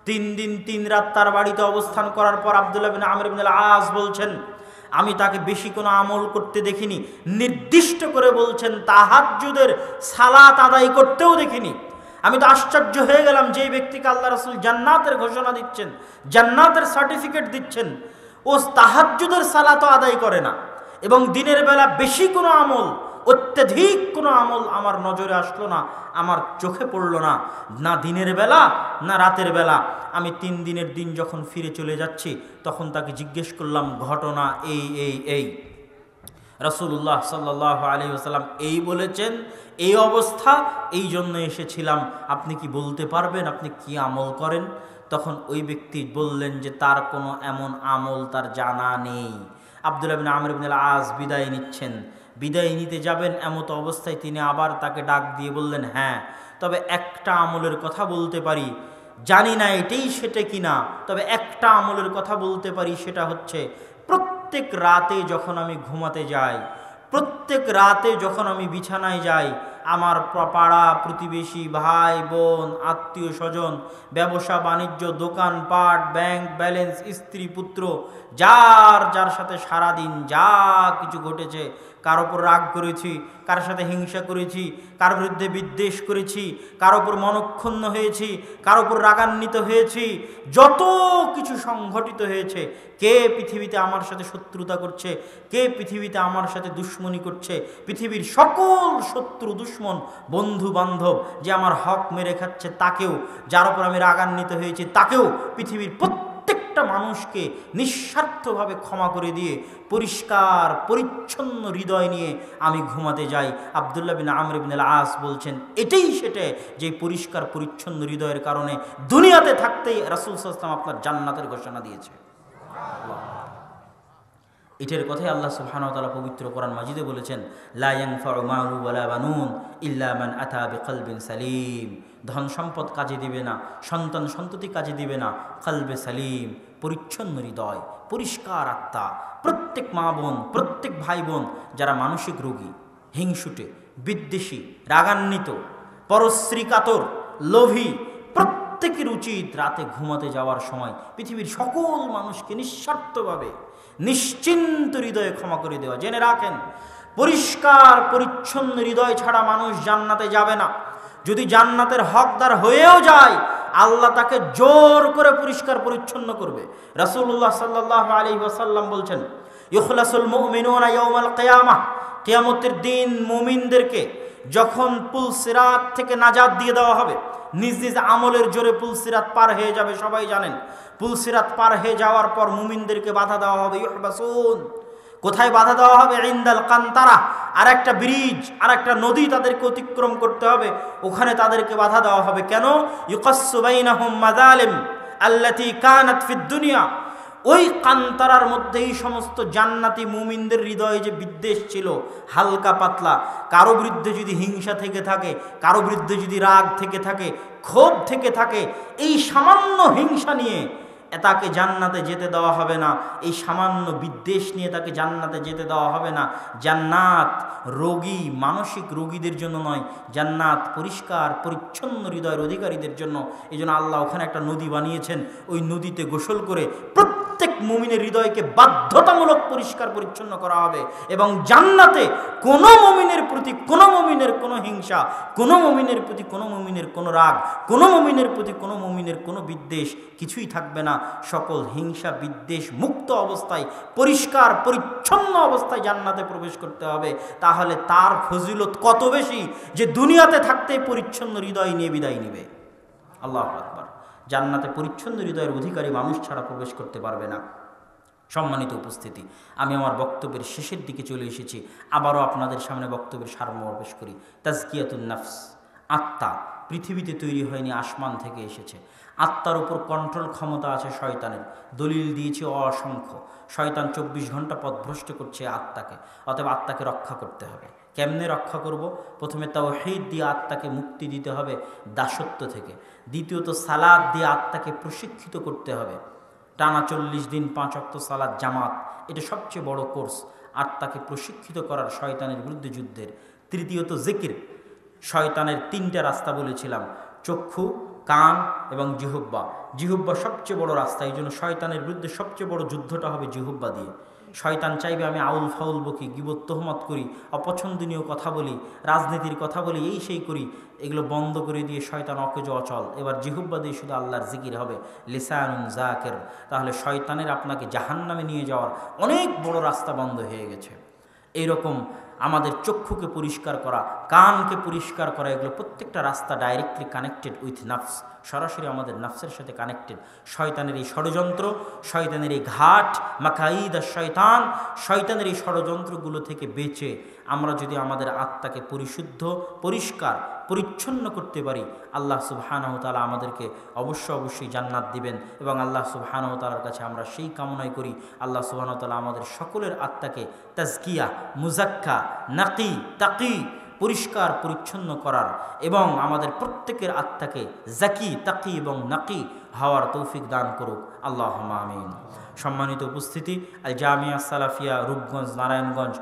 3 দিন 3 রাত তার বাড়িতে অবস্থান করার পর আব্দুল্লাহ ইবনে আমর ইবনে আল-আস বলছেন, আমি তাকে বেশি কোনো আমল করতে দেখিনি, নির্দিষ্ট করে বলছেন তাহাজ্জুদের সালাত আদায় করতেও দেখিনি। আমি তো আশ্চর্য হয়ে গেলাম, যে ব্যক্তিকে আল্লাহ রাসূল জান্নাতের ঘোষণা দিচ্ছেন, জান্নাতের সার্টিফিকেট দিচ্ছেন, ও তাহাজ্জুদের সালাতও আদায় করে না। এবং দিনের বেলা বেশি কোনো আমল, অত্যধিক কোনো আমল আমার নজরে আসলো না, আমার চোখে পড়লো না, না দিনের বেলা না রাতের বেলা। আমি 3 দিনের দিন যখন ফিরে চলে যাচ্ছি, তখন তাকে জিজ্ঞেস করলাম, ঘটনা এই রাসূলুল্লাহ সাল্লাল্লাহু আলাইহি ওয়াসাল্লাম এই বলেছেন, এই অবস্থা, এই জন্য এসেছিলাম, আপনি কি বলতে পারবেন আপনি কি আমল করেন? তখন ওই ব্যক্তি বললেন যে তার কোনো এমন আমল তার জানা নেই। আব্দুল্লাহ বিন আমর ইবনে আল-আস বিদায় নিচ্ছেন, বিদায় নিতে যাবেন, এমত অবস্থায় তিনি আবার তাকে ডাক দিয়ে বললেন, হ্যাঁ, তবে একটা আমলের কথা বলতে পারি, জানি না এটাই সেটা কিনা, তবে একটা আমলের কথা বলতে পারি, সেটা হচ্ছে প্রত্যেক রাতে যখন আমি ঘুমাতে যাই, প্রত্যেক রাতে যখন আমি বিছানায় যাই, আমার পাড়া প্রতিবেশী, ভাই বোন, আত্মীয় স্বজন, ব্যবসা বাণিজ্য, দোকানপাট, ব্যাংক ব্যালেন্স, স্ত্রী পুত্র, যার সাথে সারাদিন যা কিছু ঘটেছে, কার ওপর রাগ করেছি, কার সাথে হিংসা করেছি, কার বিরুদ্ধে বিদ্বেষ করেছি, কার ওপর মনক্ষুণ্ণ হয়েছি, কার ওপর রাগান্বিত হয়েছি, যত কিছু সংঘটিত হয়েছে, কে পৃথিবীতে আমার সাথে শত্রুতা করছে, কে পৃথিবীতে আমার সাথে দুশ্মনী করছে, পৃথিবীর সকল শত্রু দুশ্মন বন্ধু বান্ধব, যে আমার হক মেরে খাচ্ছে তাকেও, যার ওপর আমি রাগান্বিত হয়েছি তাকেও, পৃথিবীর প্রত্যেকটা মানুষকে নিঃস্বার্থভাবে ক্ষমা করে দিয়ে পরিষ্কার পরিচ্ছন্ন হৃদয় নিয়ে আমি ঘুমাতে যাই। আব্দুল্লাহ বিন আমর ইবনে আল-আস বলছেন, এটাই সেটা যে পরিষ্কার পরিচ্ছন্ন হৃদয়ের কারণে দুনিয়াতে থাকতেই রাসূল সাল্লাল্লাহু আলাইহি ওয়াসাল্লাম আপনার জান্নাতের ঘোষণা দিয়েছে। এটার কথাই আল্লাহ সুবহানাহু ওয়া তাআলা পবিত্র কোরআন মাজিদে বলেছেন, লা ইয়ানফাউ মালু ওয়ালা বানুন ইল্লা মান আতা বিকলবিন সালিম। ধন সম্পদ কাজে দিবে না, সন্তান সন্ততি কাজে দিবে না, কলবে সালিম, পরিচ্ছন্ন হৃদয়, পরিষ্কার আত্মা। প্রত্যেক মা বোন, প্রত্যেক ভাই বোন যারা মানসিক রোগী, হিংসুটে, বিদ্বেষী, রাগান্বিত, পরশ্রী কাতর, লোভী, প্রত্যেকের উচিত রাতে ঘুমাতে যাওয়ার সময় পৃথিবীর সকল মানুষকে নিঃস্বার্থভাবে নিশ্চিন্ত হৃদয়ে ক্ষমা করে দেওয়া। জেনে রাখেন, পরিষ্কার পরিচ্ছন্ন হৃদয় ছাড়া মানুষ জান্নাতে যাবে না। যদি জান্নাতের হকদার হয়েও যায়, আল্লাহ তাকে জোর করে পরিষ্কার পরিচ্ছন্ন করবে। রাসূলুল্লাহ সাল্লাল্লাহু আলাইহি ওয়াসাল্লাম বলছেন, ইখলাসুল মুমিনুনা ইয়াউমাল কিয়ামাহ, কিয়ামতের দিন মুমিনদেরকে যখন পুলসিরাত থেকে নাজাত দিয়ে দেওয়া হবে, নিজ নিজ আমলের জোরে পুলসিরাত পার হয়ে যাবে, সবাই জানেন। পুলসিরাত পার হয়ে যাওয়ার পর মুমিনদেরকে বাধা দেওয়া হবে, ইউহবাসুন, কোথায় বাধা দেওয়া হবে? ইনদাল কান্তারা, আর একটা ব্রিজ, আর একটা নদী তাদেরকে অতিক্রম করতে হবে, ওখানে তাদেরকে বাধা দেওয়া হবে। কেন? ইউকাসসু বাইনাহুম মাযালিম আল্লাতী কানাত ফিদ দুনিয়া। ওই কান্তারার মধ্যে এই সমস্ত জান্নাতি মুমিনদের হৃদয়ে যে বিদ্বেষ ছিল হালকা পাতলা, কারো বিরুদ্ধে যদি হিংসা থেকে থাকে, কারো বিরুদ্ধে যদি রাগ থেকে থাকে, ক্ষোভ থেকে থাকে, এই সামান্য হিংসা নিয়ে তাকে জান্নাতে যেতে দেওয়া হবে না, এই সামান্য বিদ্বেষ নিয়ে তাকে জান্নাতে যেতে দেওয়া হবে না। জান্নাত রোগী, মানসিক রোগীদের জন্য নয়, জান্নাত পরিষ্কার পরিচ্ছন্ন হৃদয়ের অধিকারীদের জন্য। এই জন্য আল্লাহ ওখানে একটা নদী বানিয়েছেন, ওই নদীতে গোসল করে প্রত্যেক মুমিনের হৃদয়কে বাধ্যতামূলক পরিষ্কার পরিচ্ছন্ন করা হবে। এবং জান্নাতে কোনো মুমিনের প্রতি কোনো মুমিনের কোনো হিংসা, কোনো মুমিনের প্রতি কোনো মুমিনের কোনো রাগ, কোনো মুমিনের প্রতি কোনো মুমিনের কোনো বিদ্বেষ কিছুই থাকবে না। সকল হিংসা বিদ্বেষ মুক্ত অবস্থায়, পরিষ্কার পরিচ্ছন্ন অবস্থায় জান্নাতে প্রবেশ করতে হবে। তাহলে তার ফজিলত কত বেশি যে দুনিয়াতে থাকতে পরিচ্ছন্ন হৃদয় নিয়ে বিদায় নিবে। আল্লাহু আকবার। জান্নাতে পরিচ্ছন্ন হৃদয়ের অধিকারী মানুষ ছাড়া প্রবেশ করতে পারবে না। সম্মানিত উপস্থিতি, আমি আমার বক্তব্যের শেষের দিকে চলে এসেছি। আবারও আপনাদের সামনে বক্তব্যের সারমর্ম পেশ করি। তাজকিয়াতুন নাফস, আত্মা পৃথিবীতে তৈরি হয়নি, আসমান থেকে এসেছে। আত্মার উপর কন্ট্রোল ক্ষমতা আছে শয়তানের, দলিল দিয়েছে অসংখ্য। শয়তান 24 ঘন্টা পথভ্রষ্ট করছে আত্মাকে, অতএব আত্মাকে রক্ষা করতে হবে। কেমনে রক্ষা করব? প্রথমে তাওহীদ দিয়ে আত্মাকে মুক্তি দিতে হবে দাসত্ব থেকে। দ্বিতীয়ত সালাত দিয়ে আত্মাকে প্রশিক্ষিত করতে হবে। টানা 40 দিন 5 ওয়াক্ত সালাত জামাত, এটা সবচেয়ে বড় কোর্স আত্মাকে প্রশিক্ষিত করার শয়তানের বিরুদ্ধে যুদ্ধের। তৃতীয়ত জিকির। শয়তানের 3টা রাস্তা বলেছিলাম, চক্ষু, কান এবং জিহুব্বা। জিহুব্বা সবচেয়ে বড় রাস্তা, এই জন্য শয়তানের বিরুদ্ধে সবচেয়ে বড় যুদ্ধটা হবে জিহুব্বা দিয়ে। শয়তান চাইবে আমি আউল ফাউল বকি, গীবত তোহমত করি, অপছন্দনীয় কথা বলি, রাজনীতির কথা বলি, এই সেই করি। এগুলো বন্ধ করে দিয়ে শয়তান অকেজো অচল, এবার জিহুব্বা দিয়ে শুধু আল্লাহর জিকির হবে, লিসানুন জাকের। তাহলে শয়তানের আপনাকে জাহান্নামে নিয়ে যাওয়ার অনেক বড় রাস্তা বন্ধ হয়ে গেছে। এইরকম আমাদের চক্ষুকে পরিষ্কার করা, কানকে পরিষ্কার করা, এগুলো প্রত্যেকটা রাস্তা ডাইরেক্টলি কানেক্টেড উইথ নাফস, সরাসরি আমাদের নাফসের সাথে কানেক্টেড। শয়তানের এই ষড়যন্ত্র, শয়তানের এই ঘাট, মাকাইদ আর শয়তান, শয়তানের এই ষড়যন্ত্রগুলো থেকে বেঁচে আমরা যদি আমাদের আত্মাকে পরিশুদ্ধ, পরিষ্কার, পরিচ্ছন্ন করতে পারি, আল্লাহ সুবহানাহু ওয়া তাআলা আমাদেরকে অবশ্যই জান্নাত দিবেন। এবং আল্লাহ সুবহানাহু ওয়া তাআলার কাছে আমরা সেই কামনাই করি, আল্লাহ সুবহানাহু ওয়া তাআলা আমাদের সকলের আত্মাকে তাজকিয়া, মুজাক্কা, নাকি, তাকি, পরিষ্কার পরিচ্ছন্ন করার এবং আমাদের প্রত্যেকের আত্মাকে জাকি, তাকি এবং নাকি হওয়ার তৌফিক দান করুক, আল্লাহুম্মা আমিন। সম্মানিত উপস্থিতি, আল জামিয়া সালাফিয়া, রূপগঞ্জ, নারায়ণগঞ্জ